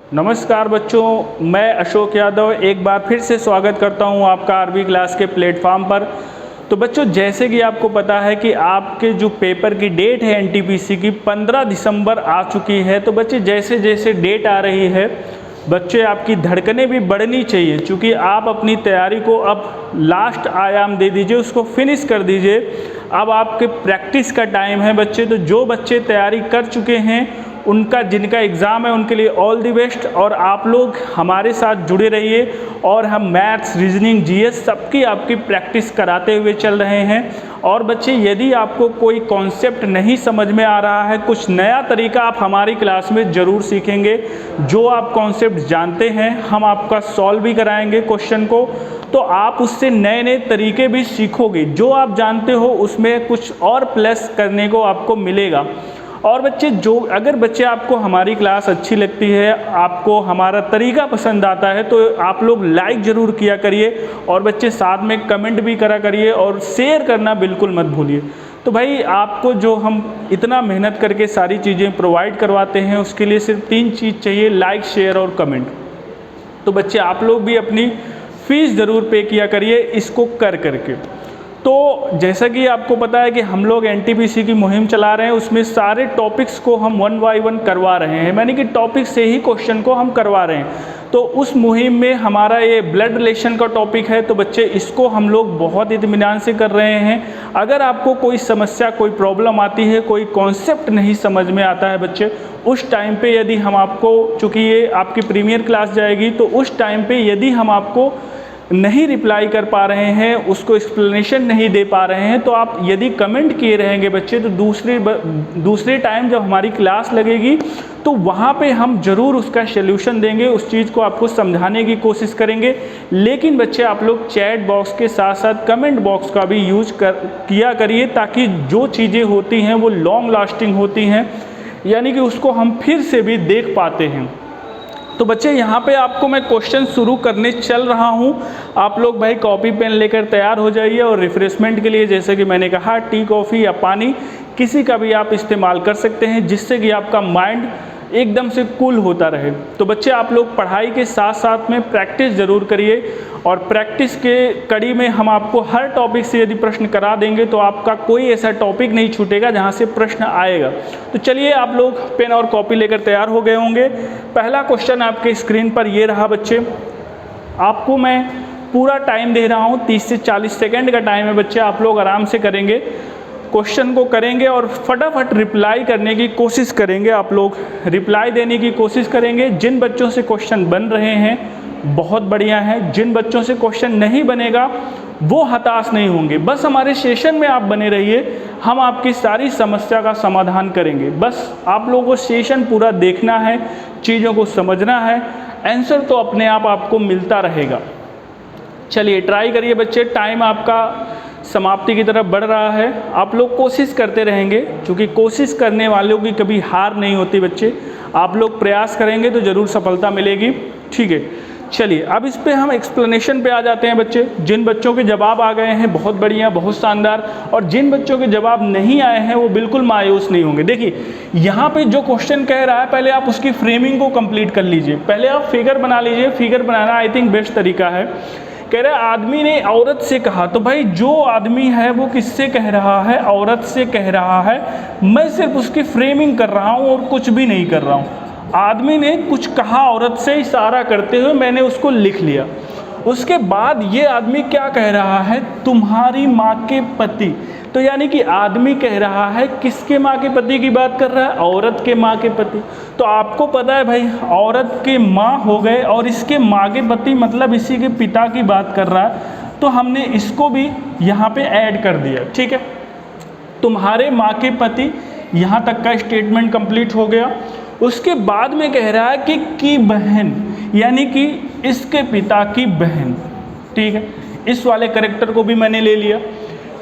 नमस्कार बच्चों, मैं अशोक यादव एक बार फिर से स्वागत करता हूं आपका आरबी क्लास के प्लेटफॉर्म पर। तो बच्चों, जैसे कि आपको पता है कि आपके जो पेपर की डेट है एनटीपीसी की 15 दिसंबर आ चुकी है। तो बच्चे जैसे जैसे डेट आ रही है बच्चे आपकी धड़कनें भी बढ़नी चाहिए, क्योंकि आप अपनी तैयारी को अब लास्ट आयाम दे दीजिए, उसको फिनिश कर दीजिए। अब आपके प्रैक्टिस का टाइम है बच्चे। तो जो बच्चे तैयारी कर चुके हैं उनका, जिनका एग्ज़ाम है, उनके लिए ऑल दी बेस्ट। और आप लोग हमारे साथ जुड़े रहिए और हम मैथ्स, रीजनिंग, जीएस सबकी आपकी प्रैक्टिस कराते हुए चल रहे हैं। और बच्चे, यदि आपको कोई कॉन्सेप्ट नहीं समझ में आ रहा है, कुछ नया तरीका आप हमारी क्लास में ज़रूर सीखेंगे। जो आप कॉन्सेप्ट जानते हैं हम आपका सॉल्व भी कराएंगे क्वेश्चन को, तो आप उससे नए नए तरीके भी सीखोगे। जो आप जानते हो उसमें कुछ और प्लस करने को आपको मिलेगा। और बच्चे, अगर बच्चे आपको हमारी क्लास अच्छी लगती है, आपको हमारा तरीका पसंद आता है, तो आप लोग लाइक ज़रूर किया करिए। और बच्चे साथ में कमेंट भी करा करिए और शेयर करना बिल्कुल मत भूलिए। तो भाई, आपको जो हम इतना मेहनत करके सारी चीज़ें प्रोवाइड करवाते हैं उसके लिए सिर्फ 3 चीज़ चाहिए: लाइक, शेयर और कमेंट। तो बच्चे, आप लोग भी अपनी फ़ीस ज़रूर पे किया करिए इसको कर करके। तो जैसा कि आपको पता है कि हम लोग एनटीपीसी की मुहिम चला रहे हैं, उसमें सारे टॉपिक्स को हम 1 बाय 1 करवा रहे हैं, यानी कि टॉपिक से ही क्वेश्चन को हम करवा रहे हैं। तो उस मुहिम में हमारा ये ब्लड रिलेशन का टॉपिक है। तो बच्चे, इसको हम लोग बहुत इत्मीनान से कर रहे हैं। अगर आपको कोई समस्या, कोई प्रॉब्लम आती है, कोई कॉन्सेप्ट नहीं समझ में आता है बच्चे, उस टाइम पे यदि हम आपको, चूँकि ये आपकी प्रीमियर क्लास जाएगी, तो उस टाइम पे यदि हम आपको नहीं रिप्लाई कर पा रहे हैं, उसको एक्सप्लेनेशन नहीं दे पा रहे हैं, तो आप यदि कमेंट किए रहेंगे बच्चे, तो दूसरे टाइम जब हमारी क्लास लगेगी तो वहाँ पे हम ज़रूर उसका सल्यूशन देंगे, उस चीज़ को आपको समझाने की कोशिश करेंगे। लेकिन बच्चे, आप लोग चैट बॉक्स के साथ साथ कमेंट बॉक्स का भी यूज किया करिए, ताकि जो चीज़ें होती हैं वो लॉन्ग लास्टिंग होती हैं, यानी कि उसको हम फिर से भी देख पाते हैं। तो बच्चे, यहाँ पे आपको मैं क्वेश्चन शुरू करने चल रहा हूँ। आप लोग भाई कॉपी पेन लेकर तैयार हो जाइए। और रिफ्रेशमेंट के लिए, जैसे कि मैंने कहा, टी, कॉफ़ी या पानी किसी का भी आप इस्तेमाल कर सकते हैं, जिससे कि आपका माइंड एकदम से कूल होता रहे। तो बच्चे, आप लोग पढ़ाई के साथ साथ में प्रैक्टिस ज़रूर करिए। और प्रैक्टिस के कड़ी में हम आपको हर टॉपिक से यदि प्रश्न करा देंगे तो आपका कोई ऐसा टॉपिक नहीं छूटेगा जहाँ से प्रश्न आएगा। तो चलिए, आप लोग पेन और कॉपी लेकर तैयार हो गए होंगे। पहला क्वेश्चन आपके स्क्रीन पर ये रहा बच्चे। आपको मैं पूरा टाइम दे रहा हूँ, 30 से 40 सेकेंड का टाइम है बच्चे। आप लोग आराम से करेंगे, क्वेश्चन को करेंगे और फटाफट रिप्लाई करने की कोशिश करेंगे। आप लोग रिप्लाई देने की कोशिश करेंगे। जिन बच्चों से क्वेश्चन बन रहे हैं बहुत बढ़िया है, जिन बच्चों से क्वेश्चन नहीं बनेगा वो हताश नहीं होंगे। बस हमारे सेशन में आप बने रहिए, हम आपकी सारी समस्या का समाधान करेंगे। बस आप लोगों को सेशन पूरा देखना है, चीज़ों को समझना है, आंसर तो अपने आप आपको मिलता रहेगा। चलिए, ट्राई करिए बच्चे। टाइम आपका समाप्ति की तरफ बढ़ रहा है। आप लोग कोशिश करते रहेंगे, क्योंकि कोशिश करने वालों की कभी हार नहीं होती बच्चे। आप लोग प्रयास करेंगे तो ज़रूर सफलता मिलेगी। ठीक है, चलिए अब इस पे हम एक्सप्लेनेशन पे आ जाते हैं बच्चे। जिन बच्चों के जवाब आ गए हैं बहुत बढ़िया, बहुत शानदार। और जिन बच्चों के जवाब नहीं आए हैं वो बिल्कुल मायूस नहीं होंगे। देखिए, यहाँ पे जो क्वेश्चन कह रहा है, पहले आप उसकी फ्रेमिंग को कंप्लीट कर लीजिए। पहले आप फिगर बना लीजिए। Figure banana I think best तरीका है। कह रहा है आदमी ने औरत से कहा। तो भाई, जो आदमी है वो किससे कह रहा है? औरत से कह रहा है। मैं सिर्फ उसकी फ्रेमिंग कर रहा हूँ और कुछ भी नहीं कर रहा हूँ। आदमी ने कुछ कहा औरत से, इशारा करते हुए मैंने उसको लिख लिया। उसके बाद ये आदमी क्या कह रहा है? तुम्हारी माँ के पति। तो यानी कि आदमी कह रहा है, किसके माँ के पति की बात कर रहा है? औरत के माँ के पति। तो आपको पता है भाई, औरत के माँ हो गए और इसके माँ के पति, मतलब इसी के पिता की बात कर रहा है। तो हमने इसको भी यहाँ पे ऐड कर दिया। ठीक है, तुम्हारे माँ के पति, यहाँ तक का स्टेटमेंट कंप्लीट हो गया। उसके बाद में कह रहा है कि बहन, यानी कि इसके पिता की बहन। ठीक है, इस वाले करेक्टर को भी मैंने ले लिया।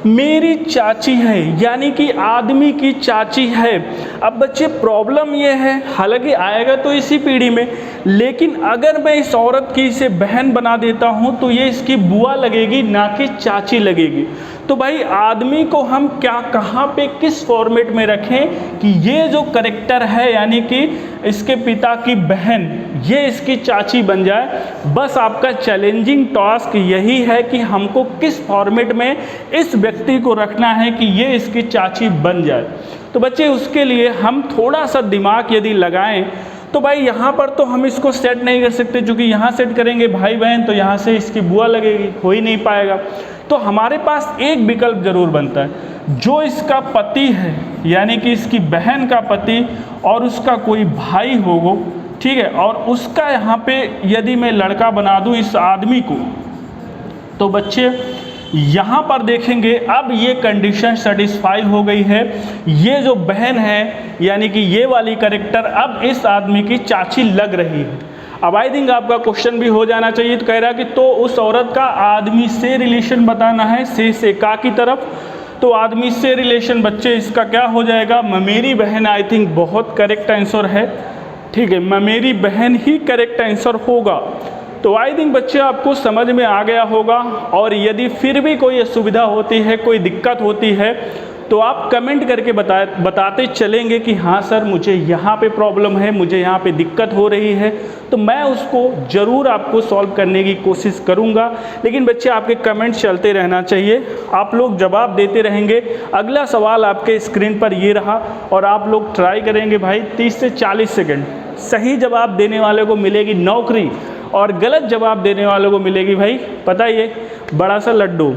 मेरी चाची है, यानी कि आदमी की चाची है। अब बच्चे, प्रॉब्लम ये है, हालांकि आएगा तो इसी पीढ़ी में, लेकिन अगर मैं इस औरत की इसे बहन बना देता हूँ तो ये इसकी बुआ लगेगी, ना कि चाची लगेगी। तो भाई आदमी को हम क्या कहाँ पे किस फॉर्मेट में रखें कि ये जो करेक्टर है यानी कि इसके पिता की बहन ये इसकी चाची बन जाए। बस आपका चैलेंजिंग टास्क यही है कि हमको किस फॉर्मेट में इस व्यक्ति को रखना है कि ये इसकी चाची बन जाए। तो बच्चे उसके लिए हम थोड़ा सा दिमाग यदि लगाएं तो भाई यहाँ पर तो हम इसको सेट नहीं कर सकते, क्योंकि यहाँ सेट करेंगे भाई बहन तो यहाँ से इसकी बुआ लगेगी, हो ही नहीं पाएगा। तो हमारे पास एक विकल्प जरूर बनता है, जो इसका पति है यानी कि इसकी बहन का पति और उसका कोई भाई होगा, ठीक है, और उसका यहाँ पे यदि मैं लड़का बना दूँ इस आदमी को, तो बच्चे यहाँ पर देखेंगे अब ये कंडीशन सेटिस्फाई हो गई है। ये जो बहन है यानी कि ये वाली कैरेक्टर अब इस आदमी की चाची लग रही है। अब आई थिंक आपका क्वेश्चन भी हो जाना चाहिए। तो कह रहा कि तो उस औरत का आदमी से रिलेशन बताना है, से का की तरफ। तो आदमी से रिलेशन बच्चे इसका क्या हो जाएगा, ममेरी बहन। आई थिंक बहुत करेक्ट आंसर है, ठीक है, ममेरी बहन ही करेक्ट आंसर होगा। तो आई थिंक बच्चे आपको समझ में आ गया होगा। और यदि फिर भी कोई असुविधा होती है, कोई दिक्कत होती है, तो आप कमेंट करके बताते चलेंगे कि हाँ सर मुझे यहाँ पे प्रॉब्लम है, मुझे यहाँ पे दिक्कत हो रही है, तो मैं उसको ज़रूर आपको सॉल्व करने की कोशिश करूँगा। लेकिन बच्चे आपके कमेंट चलते रहना चाहिए, आप लोग जवाब देते रहेंगे। अगला सवाल आपके स्क्रीन पर ये रहा और आप लोग ट्राई करेंगे भाई 30 से 40 सेकेंड। सही जवाब देने वाले को मिलेगी नौकरी और गलत जवाब देने वालों को मिलेगी भाई पता ही है बड़ा सा लड्डू,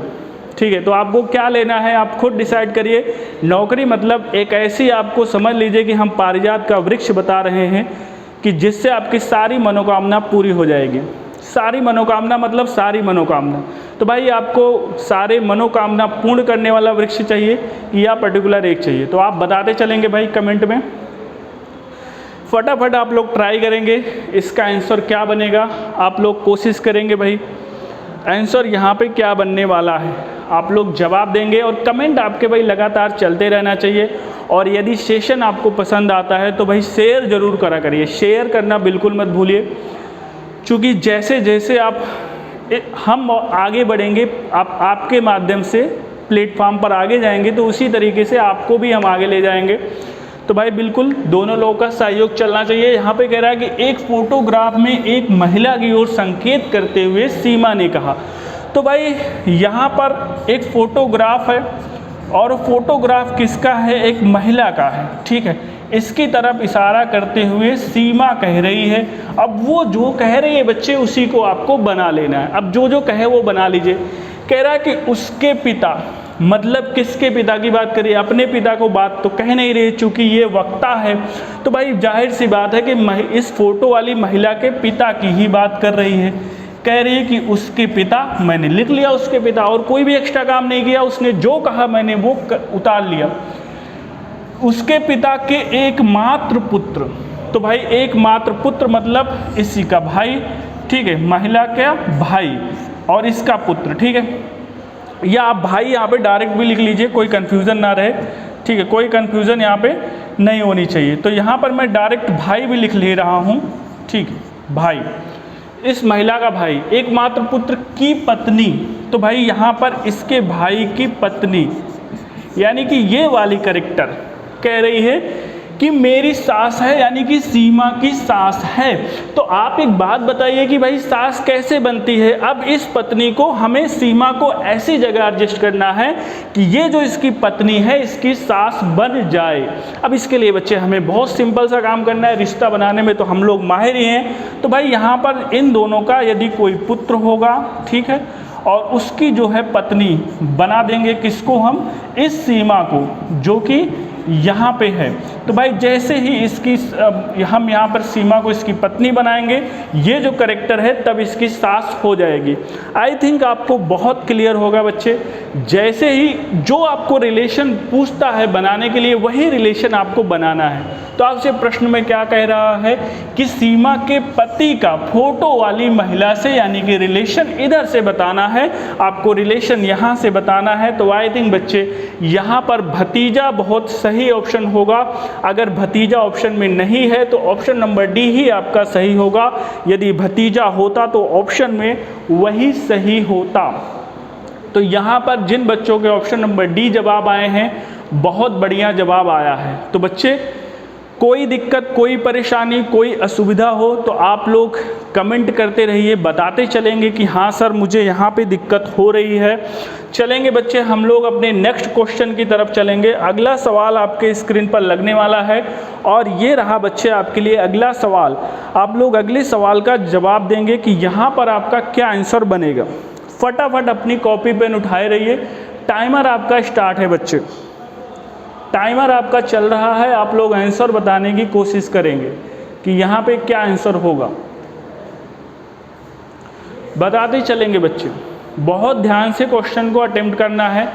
ठीक है। तो आपको क्या लेना है आप खुद डिसाइड करिए। नौकरी मतलब एक ऐसी, आपको समझ लीजिए कि हम पारिजात का वृक्ष बता रहे हैं कि जिससे आपकी सारी मनोकामना पूरी हो जाएगी। सारी मनोकामना मतलब सारी मनोकामना। तो भाई आपको सारे मनोकामना पूर्ण करने वाला वृक्ष चाहिए या पर्टिकुलर एक चाहिए, तो आप बताते चलेंगे भाई कमेंट में। फटाफट आप लोग ट्राई करेंगे इसका आंसर क्या बनेगा, आप लोग कोशिश करेंगे भाई आंसर यहाँ पे क्या बनने वाला है, आप लोग जवाब देंगे। और कमेंट आपके भाई लगातार चलते रहना चाहिए। और यदि सेशन आपको पसंद आता है तो भाई शेयर ज़रूर करा करिए, शेयर करना बिल्कुल मत भूलिए, क्योंकि जैसे जैसे हम आगे बढ़ेंगे, आपके माध्यम से प्लेटफॉर्म पर आगे जाएंगे, तो उसी तरीके से आपको भी हम आगे ले जाएंगे। तो भाई बिल्कुल दोनों लोगों का सहयोग चलना चाहिए। यहाँ पे कह रहा है कि एक फोटोग्राफ में एक महिला की ओर संकेत करते हुए सीमा ने कहा। तो भाई यहाँ पर एक फोटोग्राफ है और फोटोग्राफ किसका है, एक महिला का है, ठीक है। इसकी तरफ इशारा करते हुए सीमा कह रही है। अब वो जो कह रही है बच्चे उसी को आपको बना लेना है। अब जो कहे वो बना लीजिए। कह रहा है कि उसके पिता, मतलब किसके पिता की बात करिए, अपने पिता को बात तो कह नहीं रही, चूँकि ये वक्ता है। तो भाई जाहिर सी बात है कि इस फोटो वाली महिला के पिता की ही बात कर रही है। कह रही है कि उसके पिता, मैंने लिख लिया उसके पिता, और कोई भी एक्स्ट्रा काम नहीं किया, उसने जो कहा मैंने वो उतार लिया। उसके पिता के एकमात्र पुत्र, तो भाई एकमात्र पुत्र मतलब इसी का भाई, ठीक है, महिला का भाई और इसका पुत्र, ठीक है। या आप भाई यहाँ पे डायरेक्ट भी लिख लीजिए, कोई कन्फ्यूज़न ना रहे, ठीक है, कोई कन्फ्यूज़न यहाँ पे नहीं होनी चाहिए। तो यहाँ पर मैं डायरेक्ट भाई भी लिख ले रहा हूँ, ठीक है, भाई, इस महिला का भाई, एकमात्र पुत्र की पत्नी। तो भाई यहाँ पर इसके भाई की पत्नी यानी कि ये वाली कैरेक्टर कह रही है कि मेरी सास है, यानी कि सीमा की सास है। तो आप एक बात बताइए कि भाई सास कैसे बनती है। अब इस पत्नी को, हमें सीमा को ऐसी जगह एडजस्ट करना है कि ये जो इसकी पत्नी है इसकी सास बन जाए। अब इसके लिए बच्चे हमें बहुत सिंपल सा काम करना है, रिश्ता बनाने में तो हम लोग माहिर ही हैं। तो भाई यहाँ पर इन दोनों का यदि कोई पुत्र होगा, ठीक है, और उसकी जो है पत्नी बना देंगे किसको, हम इस सीमा को, जो कि यहाँ पे है। तो भाई जैसे ही इसकी हम यहाँ पर सीमा को इसकी पत्नी बनाएंगे, ये जो कैरेक्टर है तब इसकी सास हो जाएगी। आई थिंक आपको बहुत क्लियर होगा बच्चे। जैसे ही जो आपको रिलेशन पूछता है बनाने के लिए, वही रिलेशन आपको बनाना है। तो आपसे प्रश्न में क्या कह रहा है कि सीमा के पति का फोटो वाली महिला से, यानी कि रिलेशन इधर से बताना है, आपको रिलेशन यहाँ से बताना है। तो आई थिंक बच्चे यहाँ पर भतीजा बहुत सही ऑप्शन होगा। अगर भतीजा ऑप्शन में नहीं है तो ऑप्शन नंबर डी ही आपका सही होगा। यदि भतीजा होता तो ऑप्शन में वही सही होता। तो यहाँ पर जिन बच्चों के ऑप्शन नंबर डी जवाब आए हैं, बहुत बढ़िया जवाब आया है। तो बच्चे कोई दिक्कत, कोई परेशानी, कोई असुविधा हो तो आप लोग कमेंट करते रहिए, बताते चलेंगे कि हाँ सर मुझे यहाँ पे दिक्कत हो रही है। चलेंगे बच्चे हम लोग अपने नेक्स्ट क्वेश्चन की तरफ चलेंगे। अगला सवाल आपके स्क्रीन पर लगने वाला है और ये रहा बच्चे आपके लिए अगला सवाल। आप लोग अगले सवाल का जवाब देंगे कि यहाँ पर आपका क्या आंसर बनेगा। फटाफट अपनी कॉपी पेन उठाए रहिए, टाइमर आपका स्टार्ट है बच्चे, टाइमर आपका चल रहा है। आप लोग आंसर बताने की कोशिश करेंगे कि यहाँ पे क्या आंसर होगा, बताते चलेंगे बच्चे। बहुत ध्यान से क्वेश्चन को अटेम्प्ट करना है।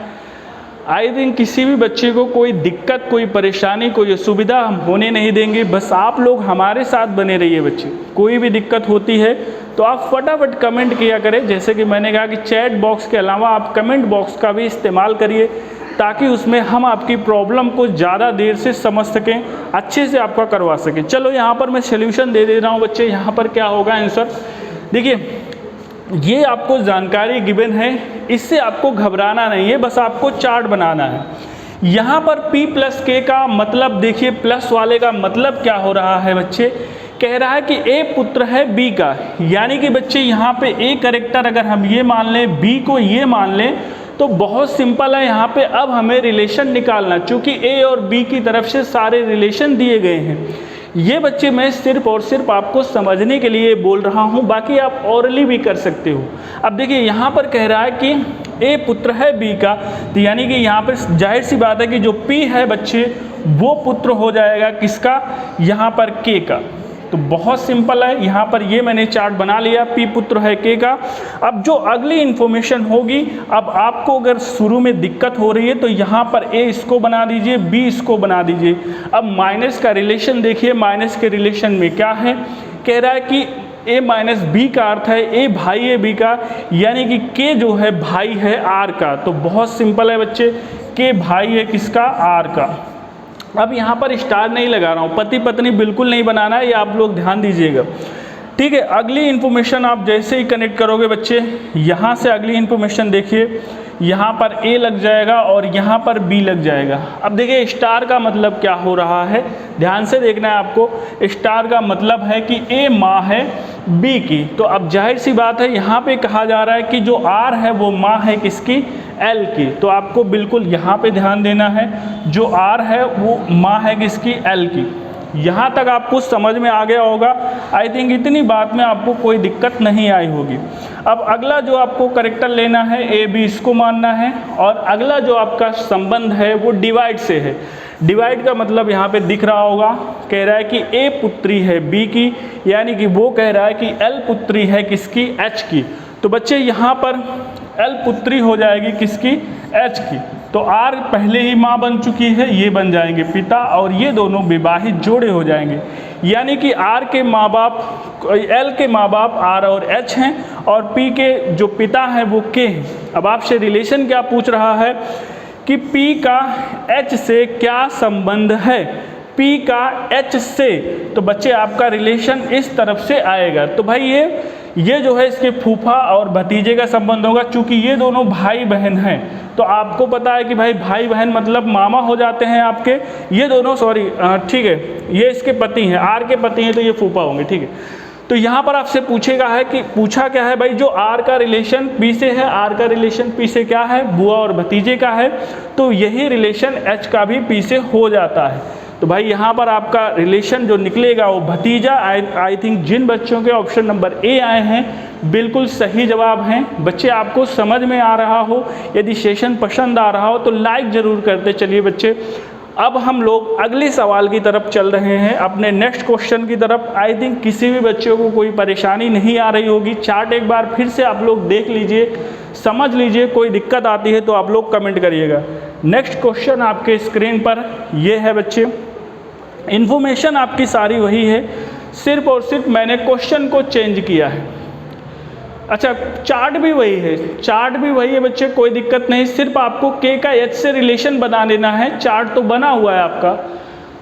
आई थिंक किसी भी बच्चे को कोई दिक्कत, कोई परेशानी, कोई असुविधा हम होने नहीं देंगे। बस आप लोग हमारे साथ बने रहिए बच्चे। कोई भी दिक्कत होती है तो आप फटाफट कमेंट किया करें। जैसे कि मैंने कहा कि चैट बॉक्स के अलावा आप कमेंट बॉक्स का भी इस्तेमाल करिए, ताकि उसमें हम आपकी प्रॉब्लम को ज़्यादा देर से समझ सकें, अच्छे से आपका करवा सकें। चलो यहाँ पर मैं सोल्यूशन दे दे रहा हूँ बच्चे। यहाँ पर क्या होगा आंसर, देखिए ये आपको जानकारी गिवन है, इससे आपको घबराना नहीं है, बस आपको चार्ट बनाना है। यहाँ पर P प्लस K का मतलब देखिए, प्लस वाले का मतलब क्या हो रहा है बच्चे, कह रहा है कि A पुत्र है B का, यानी कि बच्चे यहाँ पे A करेक्टर अगर हम ये मान लें, B को ये मान लें, तो बहुत सिंपल है। यहाँ पे अब हमें रिलेशन निकालना, चूँकि A और B की तरफ से सारे रिलेशन दिए गए हैं। ये बच्चे मैं सिर्फ और सिर्फ आपको समझने के लिए बोल रहा हूँ, बाकी आप ऑरली भी कर सकते हो। अब देखिए यहाँ पर कह रहा है कि A पुत्र है B का, तो यानी कि यहाँ पर जाहिर सी बात है कि जो P है बच्चे वो पुत्र हो जाएगा किसका, यहाँ पर K का। तो बहुत सिंपल है, यहाँ पर ये मैंने चार्ट बना लिया, P पुत्र है K का। अब जो अगली इन्फॉर्मेशन होगी, अब आपको अगर शुरू में दिक्कत हो रही है तो यहाँ पर A इसको बना दीजिए, B इसको बना दीजिए। अब माइनस का रिलेशन देखिए, माइनस के रिलेशन में क्या है, कह रहा है कि A माइनस B का अर्थ है A भाई है B का, यानी कि K जो है भाई है R का। तो बहुत सिंपल है बच्चे, K भाई है किसका, R का। अब यहाँ पर स्टार नहीं लगा रहा हूँ, पति पत्नी बिल्कुल नहीं बनाना है, ये आप लोग ध्यान दीजिएगा, ठीक है। अगली इन्फॉर्मेशन आप जैसे ही कनेक्ट करोगे बच्चे, यहाँ से अगली इन्फॉर्मेशन देखिए, यहाँ पर A लग जाएगा और यहाँ पर B लग जाएगा। अब देखिए स्टार का मतलब क्या हो रहा है, ध्यान से देखना है आपको। स्टार का मतलब है कि A माँ है B की, तो अब जाहिर सी बात है यहाँ पे कहा जा रहा है कि जो R है वो माँ है किसकी, L की। तो आपको बिल्कुल यहाँ पे ध्यान देना है, जो R है वो माँ है किसकी, L की। यहाँ तक आपको समझ में आ गया होगा। आई थिंक इतनी बात में आपको कोई दिक्कत नहीं आई होगी। अब अगला जो आपको करेक्टर लेना है, A B इसको मानना है, और अगला जो आपका संबंध है वो डिवाइड से है। डिवाइड का मतलब यहाँ पे दिख रहा होगा, कह रहा है कि A पुत्री है B की, यानी कि वो कह रहा है कि L पुत्री है किसकी, H की। तो बच्चे यहाँ पर L पुत्री हो जाएगी किसकी, H की। तो R पहले ही माँ बन चुकी है, ये बन जाएंगे पिता, और ये दोनों विवाहित जोड़े हो जाएंगे। यानी कि R के माँ बाप, L के माँ बाप R और H हैं, और P के जो पिता हैं वो K हैं। अब आपसे रिलेशन क्या पूछ रहा है कि P का H से क्या संबंध है, P का H से। तो बच्चे आपका रिलेशन इस तरफ से आएगा। तो भाई ये जो है इसके फूफा और भतीजे का संबंध होगा, चूँकि ये दोनों भाई बहन हैं। तो आपको पता है कि भाई भाई बहन मतलब मामा हो जाते हैं आपके, ये दोनों, सॉरी ठीक है, ये इसके पति हैं, R के पति हैं, तो ये फूफा होंगे, ठीक है। तो यहाँ पर आपसे पूछेगा है कि पूछा क्या है भाई, जो R का रिलेशन P से है, R का रिलेशन P से क्या है, बुआ और भतीजे का है, तो यही रिलेशन H का भी P से हो जाता है। तो भाई यहाँ पर आपका रिलेशन जो निकलेगा वो भतीजा। आई थिंक जिन बच्चों के ऑप्शन नंबर A आए हैं बिल्कुल सही जवाब हैं। बच्चे आपको समझ में आ रहा हो, यदि सेशन पसंद आ रहा हो तो लाइक ज़रूर करते चलिए बच्चे। अब हम लोग अगले सवाल की तरफ चल रहे हैं, अपने नेक्स्ट क्वेश्चन की तरफ। आई थिंक किसी भी बच्चे को कोई परेशानी नहीं आ रही होगी। चार्ट एक बार फिर से आप लोग देख लीजिए, समझ लीजिए, कोई दिक्कत आती है तो आप लोग कमेंट करिएगा। नेक्स्ट क्वेश्चन आपके स्क्रीन पर ये है बच्चे, इन्फॉर्मेशन आपकी सारी वही है, सिर्फ और सिर्फ मैंने क्वेश्चन को चेंज किया है। अच्छा, चार्ट भी वही है, चार्ट भी वही है बच्चे, कोई दिक्कत नहीं। सिर्फ आपको K का H से रिलेशन बना देना है। चार्ट तो बना हुआ है आपका,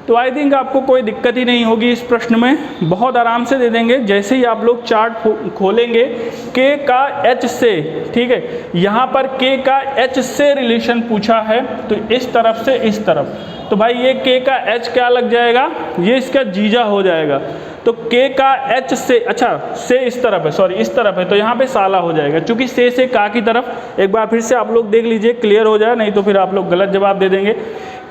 तो आई थिंक आपको कोई दिक्कत ही नहीं होगी इस प्रश्न में, बहुत आराम से दे देंगे। जैसे ही आप लोग चार्ट खोलेंगे k का h से, ठीक है, यहाँ पर k का h से रिलेशन पूछा है तो इस तरफ से इस तरफ, तो भाई ये k का h क्या लग जाएगा, ये इसका जीजा हो जाएगा। तो k का h से, अच्छा से इस तरफ है, सॉरी इस तरफ है, तो यहाँ पे साला हो जाएगा, क्योंकि से का की तरफ। एक बार फिर से आप लोग देख लीजिए, क्लियर हो जाए, नहीं तो फिर आप लोग गलत जवाब दे देंगे।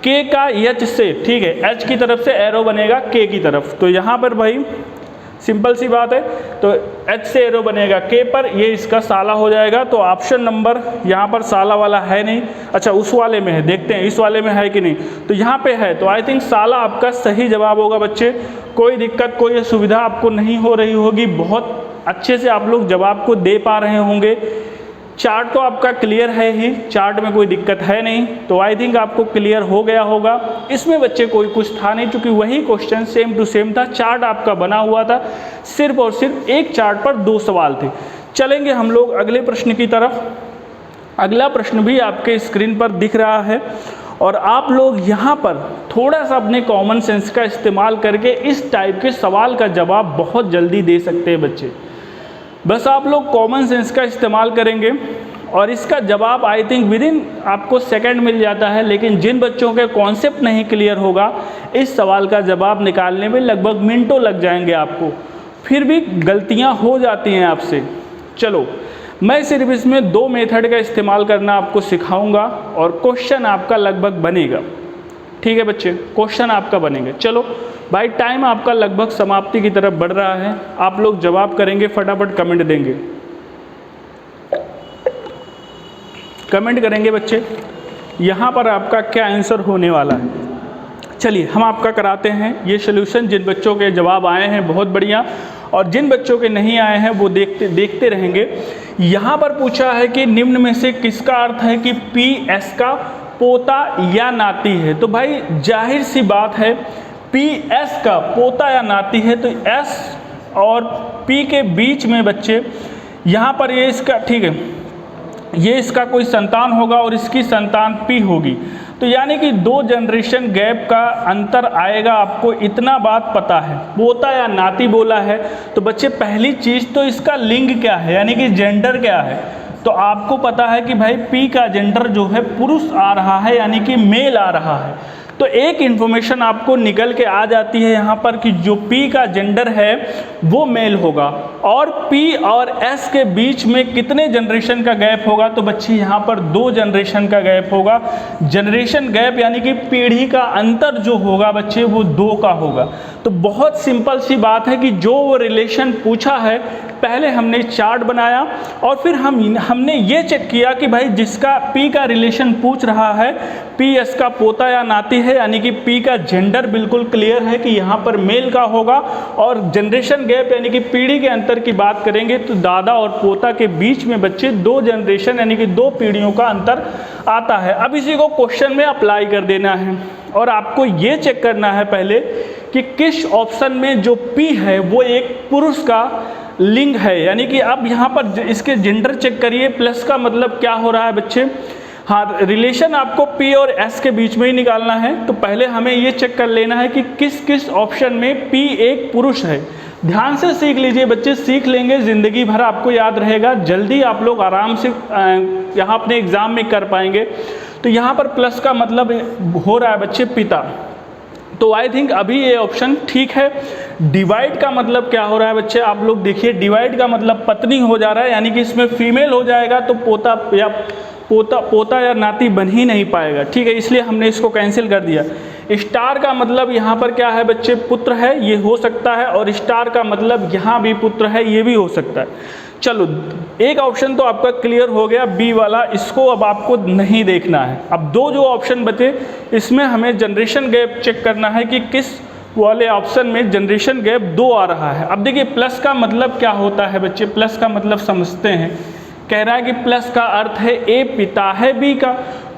k का h से, ठीक है, h की तरफ से एरो बनेगा k की तरफ, तो यहाँ पर भाई सिंपल सी बात है, तो h से एरो बनेगा k पर, ये इसका साला हो जाएगा। तो ऑप्शन नंबर यहाँ पर साला वाला है नहीं, अच्छा उस वाले में है, देखते हैं इस वाले में है कि नहीं, तो यहाँ पे है, तो आई थिंक साला आपका सही जवाब होगा बच्चे। कोई दिक्कत, कोई असुविधा आपको नहीं हो रही होगी, बहुत अच्छे से आप लोग जवाब को दे पा रहे होंगे। चार्ट तो आपका क्लियर है ही, चार्ट में कोई दिक्कत है नहीं, तो आई थिंक आपको क्लियर हो गया होगा। इसमें बच्चे कोई कुछ था नहीं, क्योंकि वही क्वेश्चन सेम टू सेम था, चार्ट आपका बना हुआ था, सिर्फ और सिर्फ एक चार्ट पर 2 सवाल थे। चलेंगे हम लोग अगले प्रश्न की तरफ। अगला प्रश्न भी आपके स्क्रीन पर दिख रहा है और आप लोग यहाँ पर थोड़ा सा अपने कॉमन सेंस का इस्तेमाल करके इस टाइप के सवाल का जवाब बहुत जल्दी दे सकते हैं बच्चे। बस आप लोग कॉमन सेंस का इस्तेमाल करेंगे और इसका जवाब आई थिंक विद इन आपको सेकंड मिल जाता है। लेकिन जिन बच्चों के कॉन्सेप्ट नहीं क्लियर होगा, इस सवाल का जवाब निकालने में लगभग मिनटों लग जाएंगे आपको, फिर भी गलतियां हो जाती हैं आपसे। चलो, मैं सिर्फ इसमें 2 मेथड का इस्तेमाल करना आपको सिखाऊंगा और क्वेश्चन आपका लगभग बनेगा। ठीक है बच्चे, क्वेश्चन आपका बनेंगे। चलो भाई, टाइम आपका लगभग समाप्ति की तरफ बढ़ रहा है, आप लोग जवाब करेंगे, फटाफट कमेंट देंगे, कमेंट करेंगे बच्चे यहाँ पर आपका क्या आंसर होने वाला है। चलिए हम आपका कराते हैं ये सॉल्यूशन। जिन बच्चों के जवाब आए हैं बहुत बढ़िया, और जिन बच्चों के नहीं आए हैं वो देखते रहेंगे। यहाँ पर पूछा है कि निम्न में से किसका अर्थ है कि पी एस का पोता या नाती है। तो भाई जाहिर सी बात है, पी एस का पोता या नाती है, तो एस और पी के बीच में बच्चे यहाँ पर ये इसका, ठीक है, ये इसका कोई संतान होगा और इसकी संतान पी होगी, तो यानी कि 2 जनरेशन गैप का अंतर आएगा, आपको इतना बात पता है। पोता या नाती बोला है तो बच्चे पहली चीज़ तो इसका लिंग क्या है, यानी कि जेंडर क्या है। तो आपको पता है कि भाई पी का जेंडर जो है पुरुष आ रहा है, यानी कि मेल आ रहा है। तो एक इन्फॉर्मेशन आपको निकल के आ जाती है यहाँ पर कि जो पी का जेंडर है वो मेल होगा, और पी और एस के बीच में कितने जनरेशन का गैप होगा, तो बच्चे यहाँ पर 2 जनरेशन का गैप होगा। जनरेशन गैप यानी कि पीढ़ी का अंतर जो होगा बच्चे वो 2 का होगा। तो बहुत सिंपल सी बात है कि जो वो रिलेशन पूछा है, पहले हमने चार्ट बनाया और फिर हमने ये चेक किया कि भाई जिसका पी का रिलेशन पूछ रहा है, पी एस का पोता या नाती है, यानी कि पी का जेंडर बिल्कुल क्लियर है कि यहाँ पर मेल का होगा। और जनरेशन गैप यानी कि पीढ़ी के अंतर की बात करेंगे तो दादा और पोता के बीच में बच्चे 2 जनरेशन यानी कि 2 पीढ़ियों का अंतर आता है। अब इसी को क्वेश्चन में अप्लाई कर देना है और आपको ये चेक करना है पहले कि किस ऑप्शन में जो पी है वो एक पुरुष का लिंग है, यानी कि अब यहाँ पर इसके जेंडर चेक करिए। प्लस का मतलब क्या हो रहा है बच्चे, हाँ, रिलेशन आपको पी और एस के बीच में ही निकालना है। तो पहले हमें ये चेक कर लेना है कि किस किस ऑप्शन में पी एक पुरुष है। ध्यान से सीख लीजिए बच्चे, सीख लेंगे ज़िंदगी भर आपको याद रहेगा, जल्दी आप लोग आराम से यहाँ अपने एग्ज़ाम में कर पाएंगे। तो यहाँ पर प्लस का मतलब हो रहा है बच्चे पिता, तो आई थिंक अभी ये ऑप्शन ठीक है। डिवाइड का मतलब क्या हो रहा है बच्चे, आप लोग देखिए, डिवाइड का मतलब पत्नी हो जा रहा है, यानी कि इसमें फीमेल हो जाएगा तो पोता या नाती बन ही नहीं पाएगा। ठीक है, इसलिए हमने इसको कैंसिल कर दिया। स्टार का मतलब यहाँ पर क्या है बच्चे, पुत्र है, ये हो सकता है, और स्टार का मतलब यहाँ भी पुत्र है, ये भी हो सकता है। चलो, एक ऑप्शन तो आपका क्लियर हो गया, बी वाला, इसको अब आपको नहीं देखना है। अब 2 जो ऑप्शन बचे, इसमें हमें जनरेशन गैप चेक करना है कि किस वाले ऑप्शन में जनरेशन गैप 2 आ रहा है। अब देखिए प्लस का मतलब क्या होता है बच्चे, प्लस का मतलब समझते हैं। कह रहा है कि प्लस का अर्थ है ए पिता है बी का,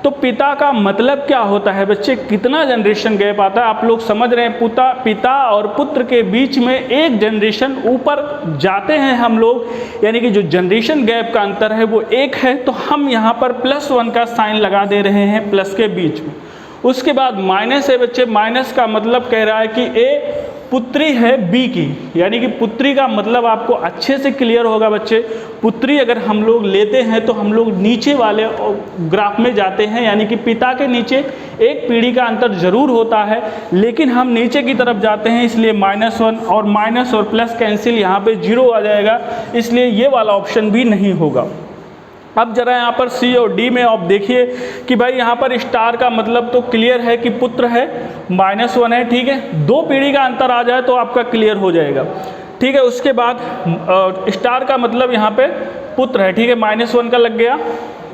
तो पिता का मतलब क्या होता है बच्चे, कितना जनरेशन गैप आता है। आप लोग समझ रहे हैं, पिता और पुत्र के बीच में 1 जनरेशन ऊपर जाते हैं हम लोग, यानी कि जो जनरेशन गैप का अंतर है वो 1 है। तो हम यहाँ पर +1 का साइन लगा दे रहे हैं प्लस के बीच में। उसके बाद माइनस है बच्चे, माइनस का मतलब कह रहा है कि ए पुत्री है बी की, यानी कि पुत्री का मतलब आपको अच्छे से क्लियर होगा बच्चे। पुत्री अगर हम लोग लेते हैं तो हम लोग नीचे वाले ग्राफ में जाते हैं, यानी कि पिता के नीचे एक पीढ़ी का अंतर जरूर होता है, लेकिन हम नीचे की तरफ जाते हैं, इसलिए -1 और माइनस और प्लस कैंसिल, यहाँ पे 0 आ जाएगा, इसलिए ये वाला ऑप्शन भी नहीं होगा। अब जरा यहाँ पर सी और डी में आप देखिए कि भाई यहाँ पर स्टार का मतलब तो क्लियर है कि पुत्र है, -1 है, ठीक है, 2 पीढ़ी का अंतर आ जाए तो आपका क्लियर हो जाएगा, ठीक है। उसके बाद स्टार का मतलब यहाँ पे पुत्र है, ठीक है, -1 का लग गया,